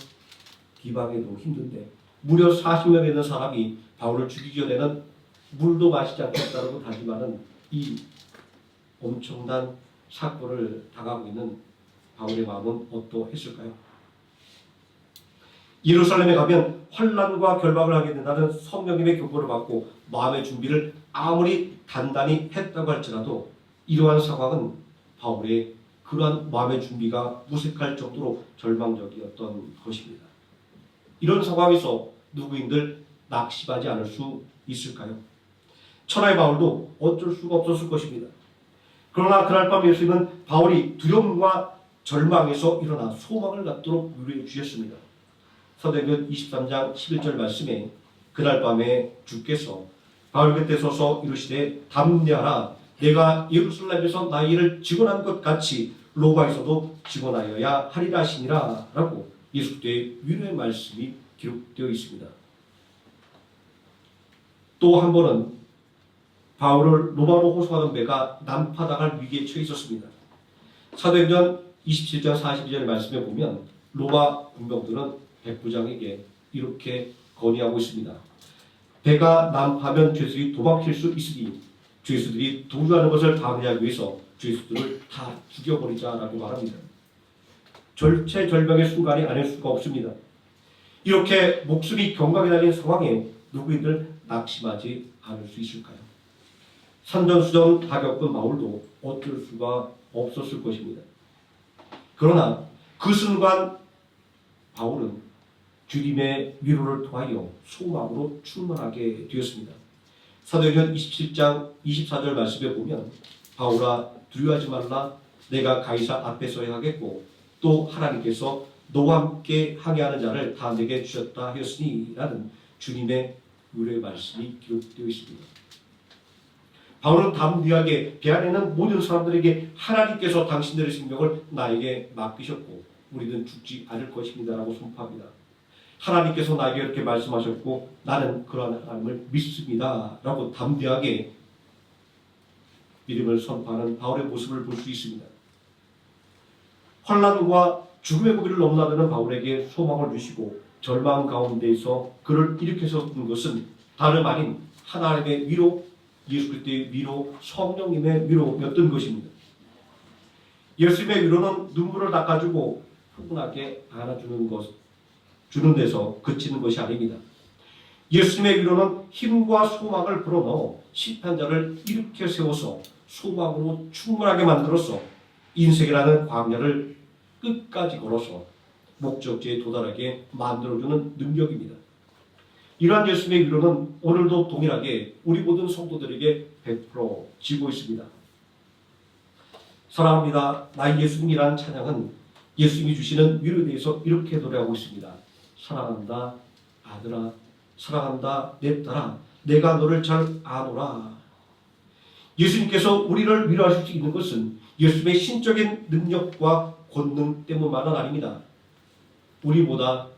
비방해도 힘든데 무려 40명에 되는 사람이 바울을 죽이기 전에는 물도 마시지 않겠다라고 다짐하는 이 엄청난 사건을 당하고 있는 바울의 마음은 어떠했을까요? 예루살렘에 가면 환난과 결박을 하게 된다는 성령님의 교보를 받고 마음의 준비를 아무리 단단히 했다고 할지라도 이러한 상황은 바울의 그러한 마음의 준비가 무색할 정도로 절망적이었던 것입니다. 이런 상황에서 누구인들 낙심하지 않을 수 있을까요? 천하의 바울도 어쩔 수가 없었을 것입니다. 그러나 그날 밤 예수님은 바울이 두려움과 절망에서 일어나 소망을 갖도록 위로해 주셨습니다. 사도행전 23장 11절 말씀에 그날 밤에 주께서 바울 곁에 서서 이르시되 담대하라 내가 예루살렘에서 나의 일을 증언한 것 같이 로마에서도 증언하여야 하리라 하시니라 라고 예수 그리스도의 위로의 말씀이 기록되어 있습니다. 또 한 번은 바울을 로마로 호송하던 배가 난파당할 위기에 처해 있었습니다. 사도행전 27장 42절 말씀에 보면 로마 군병들은 백부장에게 이렇게 건의하고 있습니다. 배가 난파하면 죄수들이 도망칠 수 있으니 죄수들이 도주하는 것을 방해하기 위해서 죄수들을 다 죽여버리자라고 말합니다. 절체절명의 순간이 아닐 수가 없습니다. 이렇게 목숨이 경각에 달린 상황에 누구인들 낙심하지 않을 수 있을까요? 산전수전 다 겪은 바울도 어쩔 수가 없었을 것입니다. 그러나 그 순간 바울은 주님의 위로를 통하여 소망으로 충만하게 되었습니다. 사도행전 27장 24절 말씀에 보면 바울아 두려워하지 말라 내가 가이사 앞에 서야 하겠고 또 하나님께서 너와 함께 항해하는 자를 다 내게 주셨다 하였으니 라는 주님의 위로의 말씀이 기록되어 있습니다. 바울은 담대하게 배 안에 있는 모든 사람들에게 하나님께서 당신들의 생명을 나에게 맡기셨고 우리는 죽지 않을 것입니다 라고 선포합니다. 하나님께서 나에게 이렇게 말씀하셨고 나는 그러한 하나님을 믿습니다 라고 담대하게 믿음을 선포하는 바울의 모습을 볼 수 있습니다. 환난과 죽음의 고비를 넘나드는 바울에게 소망을 주시고 절망 가운데에서 그를 일으켜서는 것은 다름 아닌 하나님의 위로, 예수 그리스도의 위로, 성령님의 위로였던 것입니다. 예수님의 위로는 눈물을 닦아주고 푸근하게 안아주는 것, 주는 데서 그치는 것이 아닙니다. 예수님의 위로는 힘과 소망을 불어넣어 실패한 자를 일으켜 세워서 소망으로 충분하게 만들어서 인생이라는 광야를 끝까지 걸어서 목적지에 도달하게 만들어주는 능력입니다. 이러한 예수님의 위로는 오늘도 동일하게 우리 모든 성도들에게 베풀어지고 있습니다. 사랑합니다. 나의 예수님이라는 찬양은 예수님이 주시는 위로에 대해서 이렇게 노래하고 있습니다. 사랑한다 아들아 사랑한다 내 딸아 내가 너를 잘 아노라. 예수님께서 우리를 위로하실 수 있는 것은 예수님의 신적인 능력과 권능 때문만은 아닙니다. 우리보다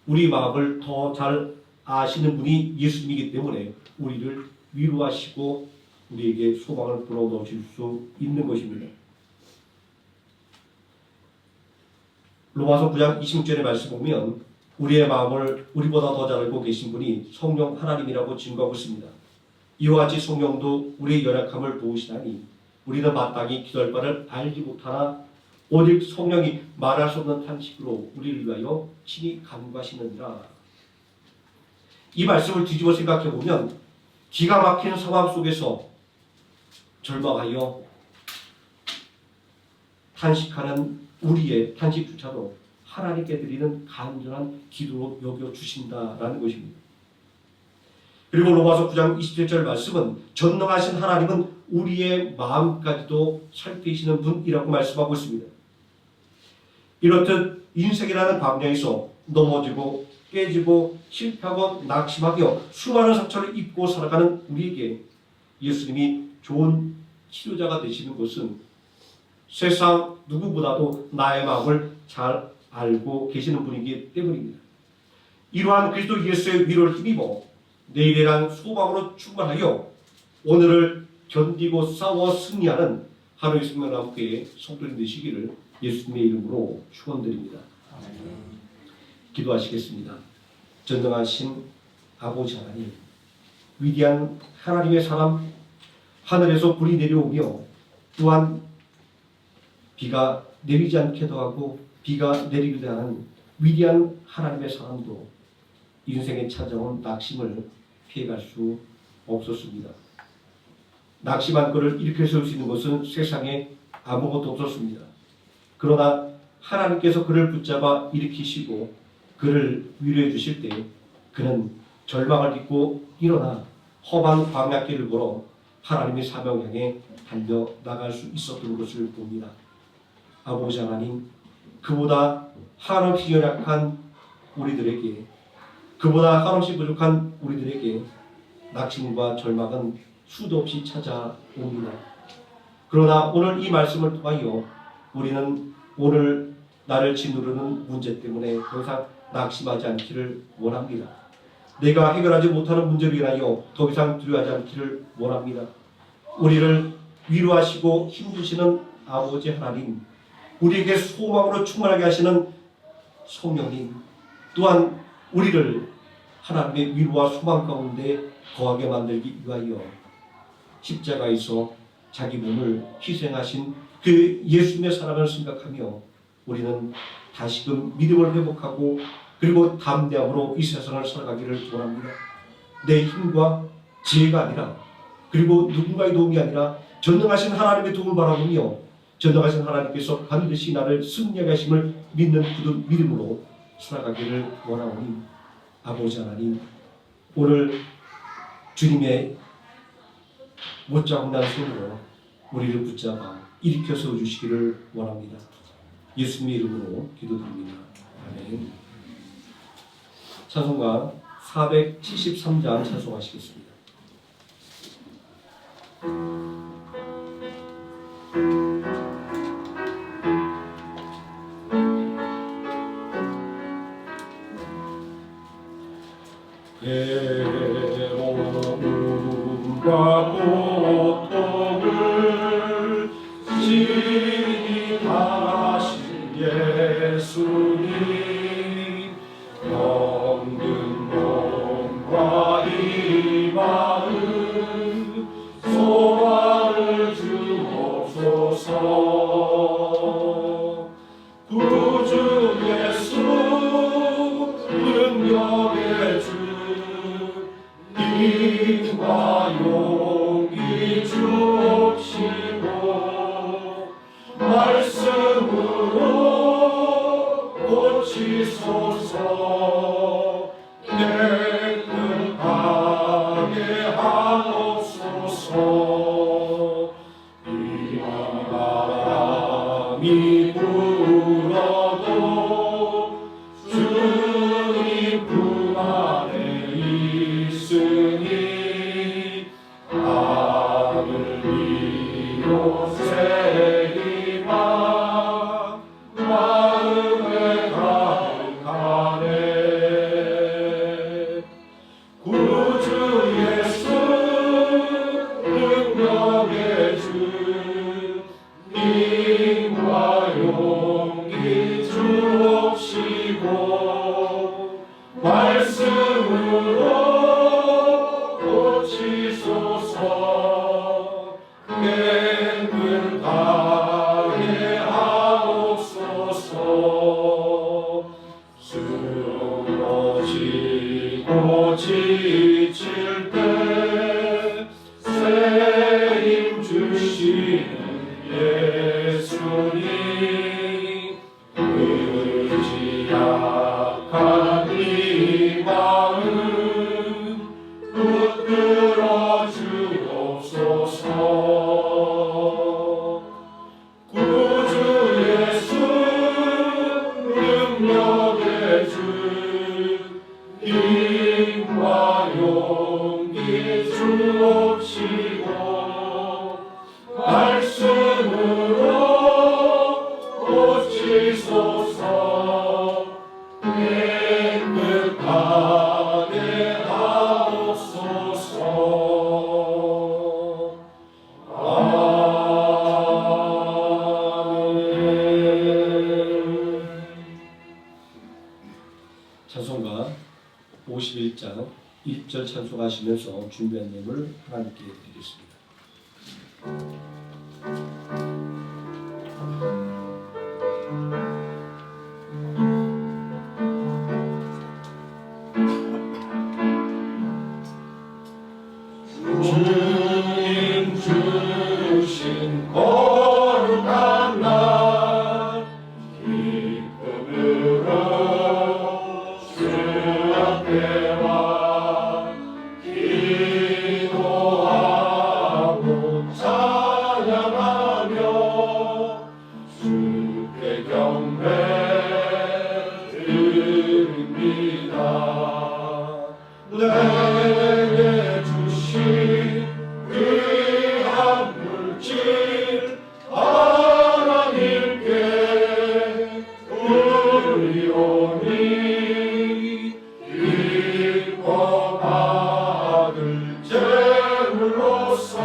우리 마음을 더 잘 아시는 분이 예수님이기 때문에 우리를 위로하시고 우리에게 소망을 불어넣으실 수 있는 것입니다. 로마서 9장 26절의 말씀 보면 우리의 마음을 우리보다 더 잘 알고 계신 분이 성령 하나님이라고 증거하고 있습니다. 이와 같이 성령도 우리의 연약함을 도우시다니 우리는 마땅히 기도할 바를 알지 못하나 오직 성령이 말할 수 없는 탄식으로 우리를 위하여 친히 간구하시느니라. 이 말씀을 뒤집어 생각해 보면 기가 막힌 상황 속에서 절망하여 탄식하는 우리의 탄식조차도 하나님께 드리는 간절한 기도로 여겨주신다라는 것입니다. 그리고 로마서 9장 27절 말씀은 전능하신 하나님은 우리의 마음까지도 살피시는 분이라고 말씀하고 있습니다. 이렇듯 인생이라는 광야에서 넘어지고 깨지고 실패하고 낙심하며 수많은 상처를 입고 살아가는 우리에게 예수님이 좋은 치료자가 되시는 것은 세상 누구보다도 나의 마음을 잘 알고 계시는 분이기 때문입니다. 이러한 그리스도 예수의 위로를 힘입어 내일에 대한 소망으로 충만하여 오늘을 견디고 싸워 승리하는 하루의 생명나무교회 성도님 되시기를 예수님의 이름으로 축원드립니다. 기도하시겠습니다. 전능하신 아버지 하나님, 위대한 하나님의 사람, 하늘에서 불이 내려오며 또한 비가 내리지 않게도 하고 비가 내리기도 하는 위대한 하나님의 사람도 인생에 찾아온 낙심을 피해갈 수 없었습니다. 낙심한 그를 일으켜 세울 수 있는 것은 세상에 아무것도 없었습니다. 그러나 하나님께서 그를 붙잡아 일으키시고 그를 위로해 주실 때 그는 절망을 딛고 일어나 험한 광야길을 걸어 하나님의 사명 향해 달려나갈 수 있었던 것을 봅니다. 아버지 하나님, 그보다 한없이 연약한 우리들에게, 그보다 한없이 부족한 우리들에게 낙심과 절망은 수도 없이 찾아옵니다. 그러나 오늘 이 말씀을 통하여 우리는 오늘 나를 짓누르는 문제 때문에 더 이상 낙심하지 않기를 원합니다. 내가 해결하지 못하는 문제로 인하여 더 이상 두려워하지 않기를 원합니다. 우리를 위로하시고 힘주시는 아버지 하나님, 우리에게 소망으로 충만하게 하시는 성령님, 또한 우리를 하나님의 위로와 소망 가운데 거하게 만들기 위하여 십자가에서 자기 몸을 희생하신 그 예수님의 사랑을 생각하며 우리는 다시금 믿음을 회복하고 그리고 담대함으로 이 세상을 살아가기를 원합니다. 내 힘과 지혜가 아니라, 그리고 누군가의 도움이 아니라 전능하신 하나님의 도움을 바라보며 전능하신 하나님께서 반드시 나를 승리하게 하심을 믿는 굳은 믿음으로 살아가기를 원하오니 아버지 하나님, 오늘 주님의 못자국난 손으로 우리를 붙잡아 일으켜 세워주시기를 원합니다. 예수님의 이름으로 기도드립니다. 아멘. 찬송가 473장 찬송하시겠습니다. 괴로움과 고통을 친히 당하신 예수님, 병든 몸과 이 마음 소망을 주옵소서. 구주 예수 능력의 주, 힘과 용기 주옵시고 말씀으로 고치소서. 깨끗하게 하옵소서. 이 바람이 불어도 주님 품 안에 있으니 나를 위로 세리마 마음에 가득하네. 구주 예수 능력의 주, 힘과 용기 주옵시고 말씀으로 고치소서. 깨끗하게 하옵소서. 쓰러지고 지칠 때 새 힘 주시는 예수님, 의지약한 이 마음 붙들어 주옵소서. 구주 예수 능력의 주, 주시고 말씀으로 고치소서 깨끗하게 하옵소서. 아멘. 찬송가 51장 1절 찬송하시면서 준비한 예물 하나님께 드리겠습니다. 주님 주신 거룩한 날 기쁨으로 주 앞에 와 기도하고 찬양하며 주께 경배 드립니다. 내게 주신 귀한 물질 하나님께 드리오니 기뻐 받을 제물로서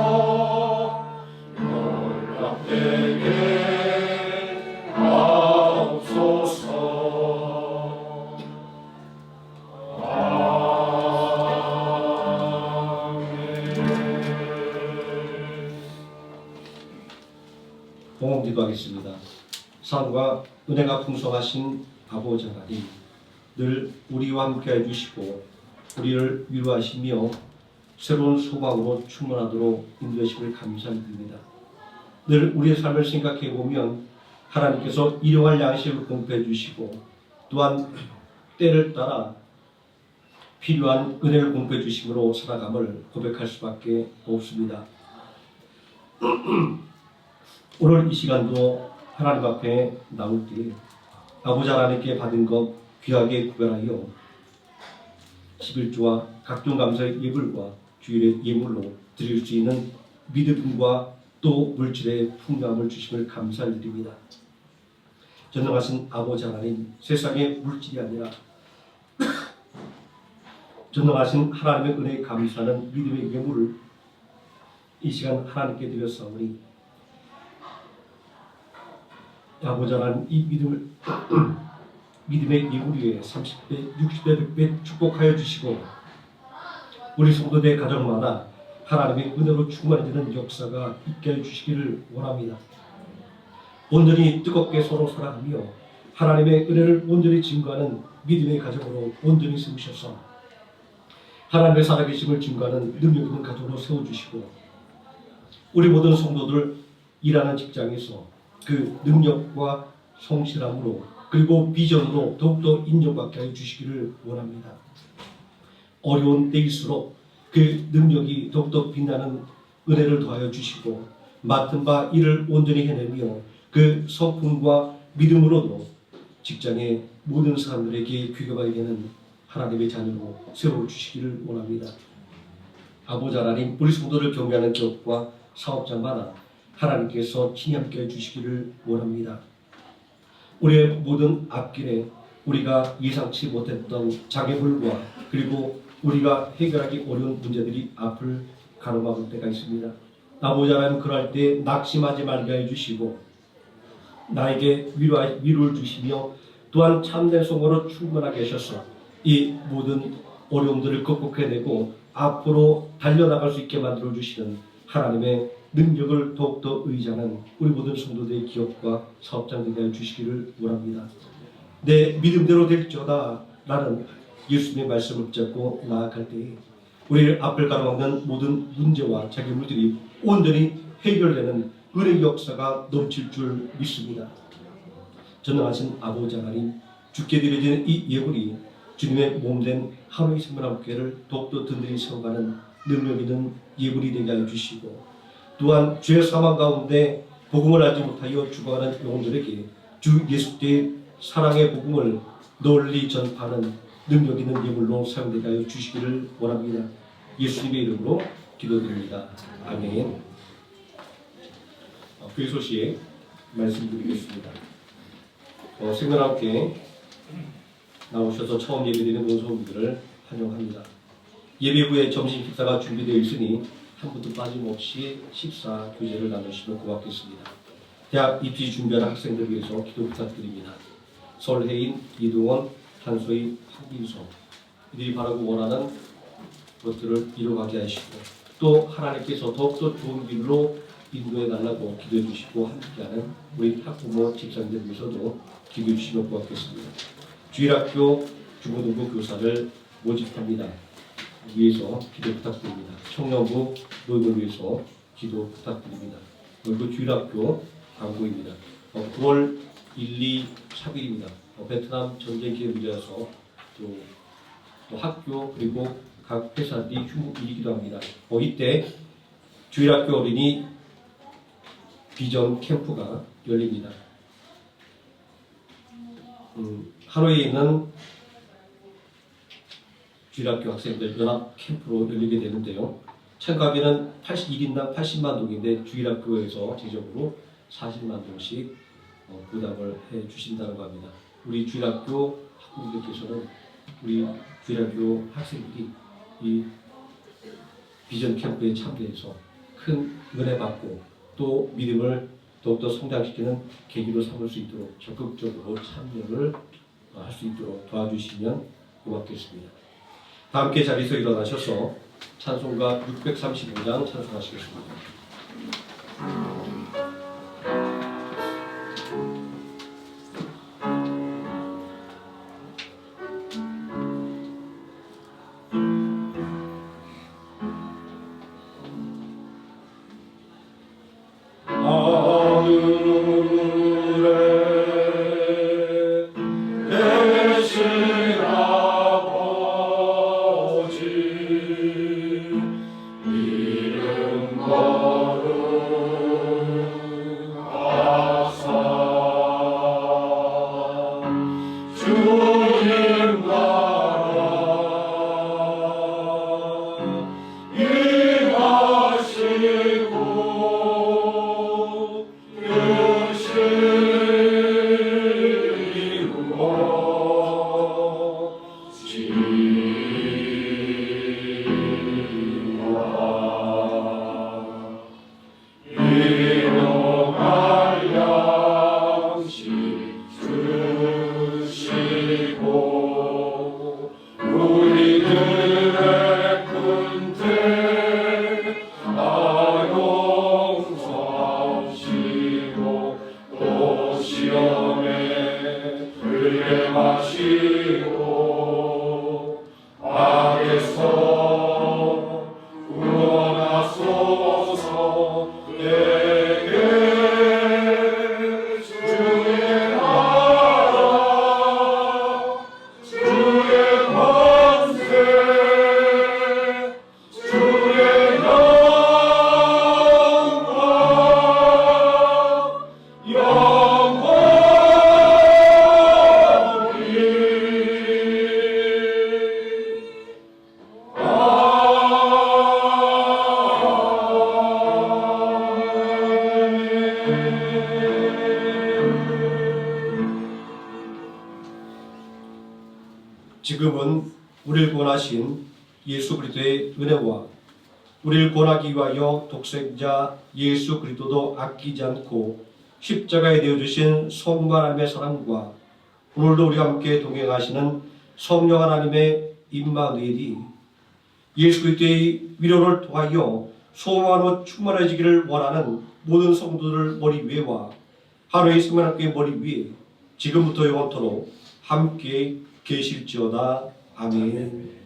연락되게 하옵소서. 봉헌 기도하겠습니다. 사랑과 은혜가 풍성하신 아버지 하나님, 늘 우리와 함께 해주시고 우리를 위로하시며 새로운 소망으로 충만하도록 인도하심을 감사드립니다. 늘 우리의 삶을 생각해 보면 하나님께서 일용할 양식을 공급해 주시고 또한 때를 따라 필요한 은혜를 공급해 주심으로 살아감을 고백할 수밖에 없습니다. 오늘 이 시간도 하나님 앞에 나올 때 아버지 하나님께 받은 것 귀하게 구별하여 11조와 각종 감사의 예물과 주일의 예물로 드릴 수 있는 믿음과 또 물질의 풍성함을 주심을 감사드립니다. 전능하신 아버지 하나님, 세상의 물질이 아니라 전능하신 하나님의 은혜에 감사하는 믿음의 예물을 이 시간 하나님께 드렸사오니 아버지 하나님, 이 믿음의 예물 위에 30배, 60배, 100배 축복하여 주시고 우리 성도들 가정마다 하나님의 은혜로 충만해지는 역사가 있게 해주시기를 원합니다. 온전히 뜨겁게 서로 사랑하며 하나님의 은혜를 온전히 증거하는 믿음의 가정으로 온전히 세우셔서 하나님의 살아계심을 증거하는 능력 있는 가정으로 세워주시고 우리 모든 성도들 일하는 직장에서 그 능력과 성실함으로 그리고 비전으로 더욱더 인정받게 하여 주시기를 원합니다. 어려운 때일수록 그 능력이 더욱더 빛나는 은혜를 더하여 주시고 맡은 바 일을 온전히 해내며 그 성품과 믿음으로도 직장의 모든 사람들에게 귀감하게 되는 하나님의 자녀로 세워주시기를 원합니다. 아버지 하나님, 우리 성도를 경배하는 기업과 사업장마다 하나님께서 친히 함께 해주시기를 원합니다. 우리의 모든 앞길에 우리가 예상치 못했던 장애물과 그리고 우리가 해결하기 어려운 문제들이 앞을 가로막을 때가 있습니다. 아버지 하나님, 그럴 때 낙심하지 말게 해주시고 나에게 위로를 주시며 또한 참된 성으로 충만하게 하셔서 이 모든 어려움들을 극복해내고 앞으로 달려나갈 수 있게 만들어주시는 하나님의 능력을 더욱더 의지하는 우리 모든 성도들의 기업과 사업장들에게 해주시기를 원합니다. 내 믿음대로 될지어다 라는 예수님의 말씀을 붙잡고 나아갈 때에 우리를 앞을 가로막는 모든 문제와 장애물들이 온전히 해결되는 은혜의 역사가 넘칠 줄 믿습니다. 전능하신 아버지 하나님, 주께 드려지는 이 예물이 주님의 몸된 하루의 생명함께를 더욱더 든든히 세워가는 능력 있는 예물이 되게 하여 주시고 또한 죄 사망 가운데 복음을 알지 못하여 죽어가는 영혼들에게 주 예수께의 사랑의 복음을 널리 전파하는 능력 있는 예물로 사용되게 하여 주시기를 원합니다. 예수님의 이름으로 기도드립니다. 아멘. 그 소식 말씀드리겠습니다. 생명함께 나오셔서 처음 예배드리는 모성들을 환영합니다. 예배 후에 점심 식사가 준비되어 있으니 한 분도 빠짐없이 식사 교제를 나누시면 고맙겠습니다. 대학 입시 준비하는 학생들 위해서 기도 부탁드립니다. 설혜인, 이동원, 한소희, 한빈서 이들이 바라고 원하는 것들을 이루어가게 하시고 또 하나님께서 더욱더 좋은 길로 인도해 달라고 기도해 주시고 함께하는 우리 학부모 직장들 위해서도 기도해 주시면 고맙겠습니다. 주일학교 중고등부 교사를 모집합니다. 위해서 기도 부탁드립니다. 청년부 노임을 위해서 기도 부탁드립니다. 그리고 주일학교 광고입니다. 9월 1, 2, 3일입니다. 베트남 전쟁 기념일이라서 또 학교 그리고 각 회사들이 휴무일이기도 합니다. 이때 주일학교 어린이 비전 캠프가 열립니다. 하루에 있는 주일학교 학생들 연합 캠프로 열리게 되는데요. 참가비는 1인당 80만 동인데 주일학교에서 제적으로 40만 동씩 부담을 해 주신다고 합니다. 우리 주일학교 학부모님께서는 우리 주일학교 학생들이 이 비전 캠프에 참여해서 큰 은혜 받고 또 믿음을 더욱더 성장시키는 계기로 삼을 수 있도록 적극적으로 참여를 할 수 있도록 도와주시면 고맙겠습니다. 다 함께 자리에서 일어나셔서 찬송가 635장 찬송하시겠습니다. 지금은 우리를 구원하신 예수 그리스도의 은혜와 우리를 구원하기 위하여 독생자 예수 그리스도도 아끼지 않고 십자가에 내어주신 성부 하나님의 사랑과 오늘도 우리와 함께 동행하시는 성령 하나님의 임마누엘이 예수 그리스도의 위로를 통하여 소망으로 충만해지기를 원하는 모든 성도들 머리 위에와 하루의 생명학교의 머리 위에 지금부터 영원토록 함께 계실지어다. 아멘.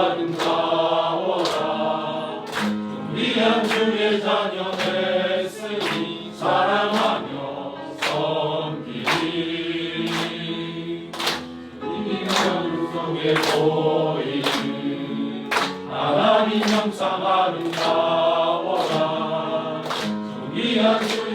아름다워라 존귀한 주의 자녀 됐으니 사랑하며 섬기리 이민경 속에 보이는 하나님 형상 아름다워라 존귀한 주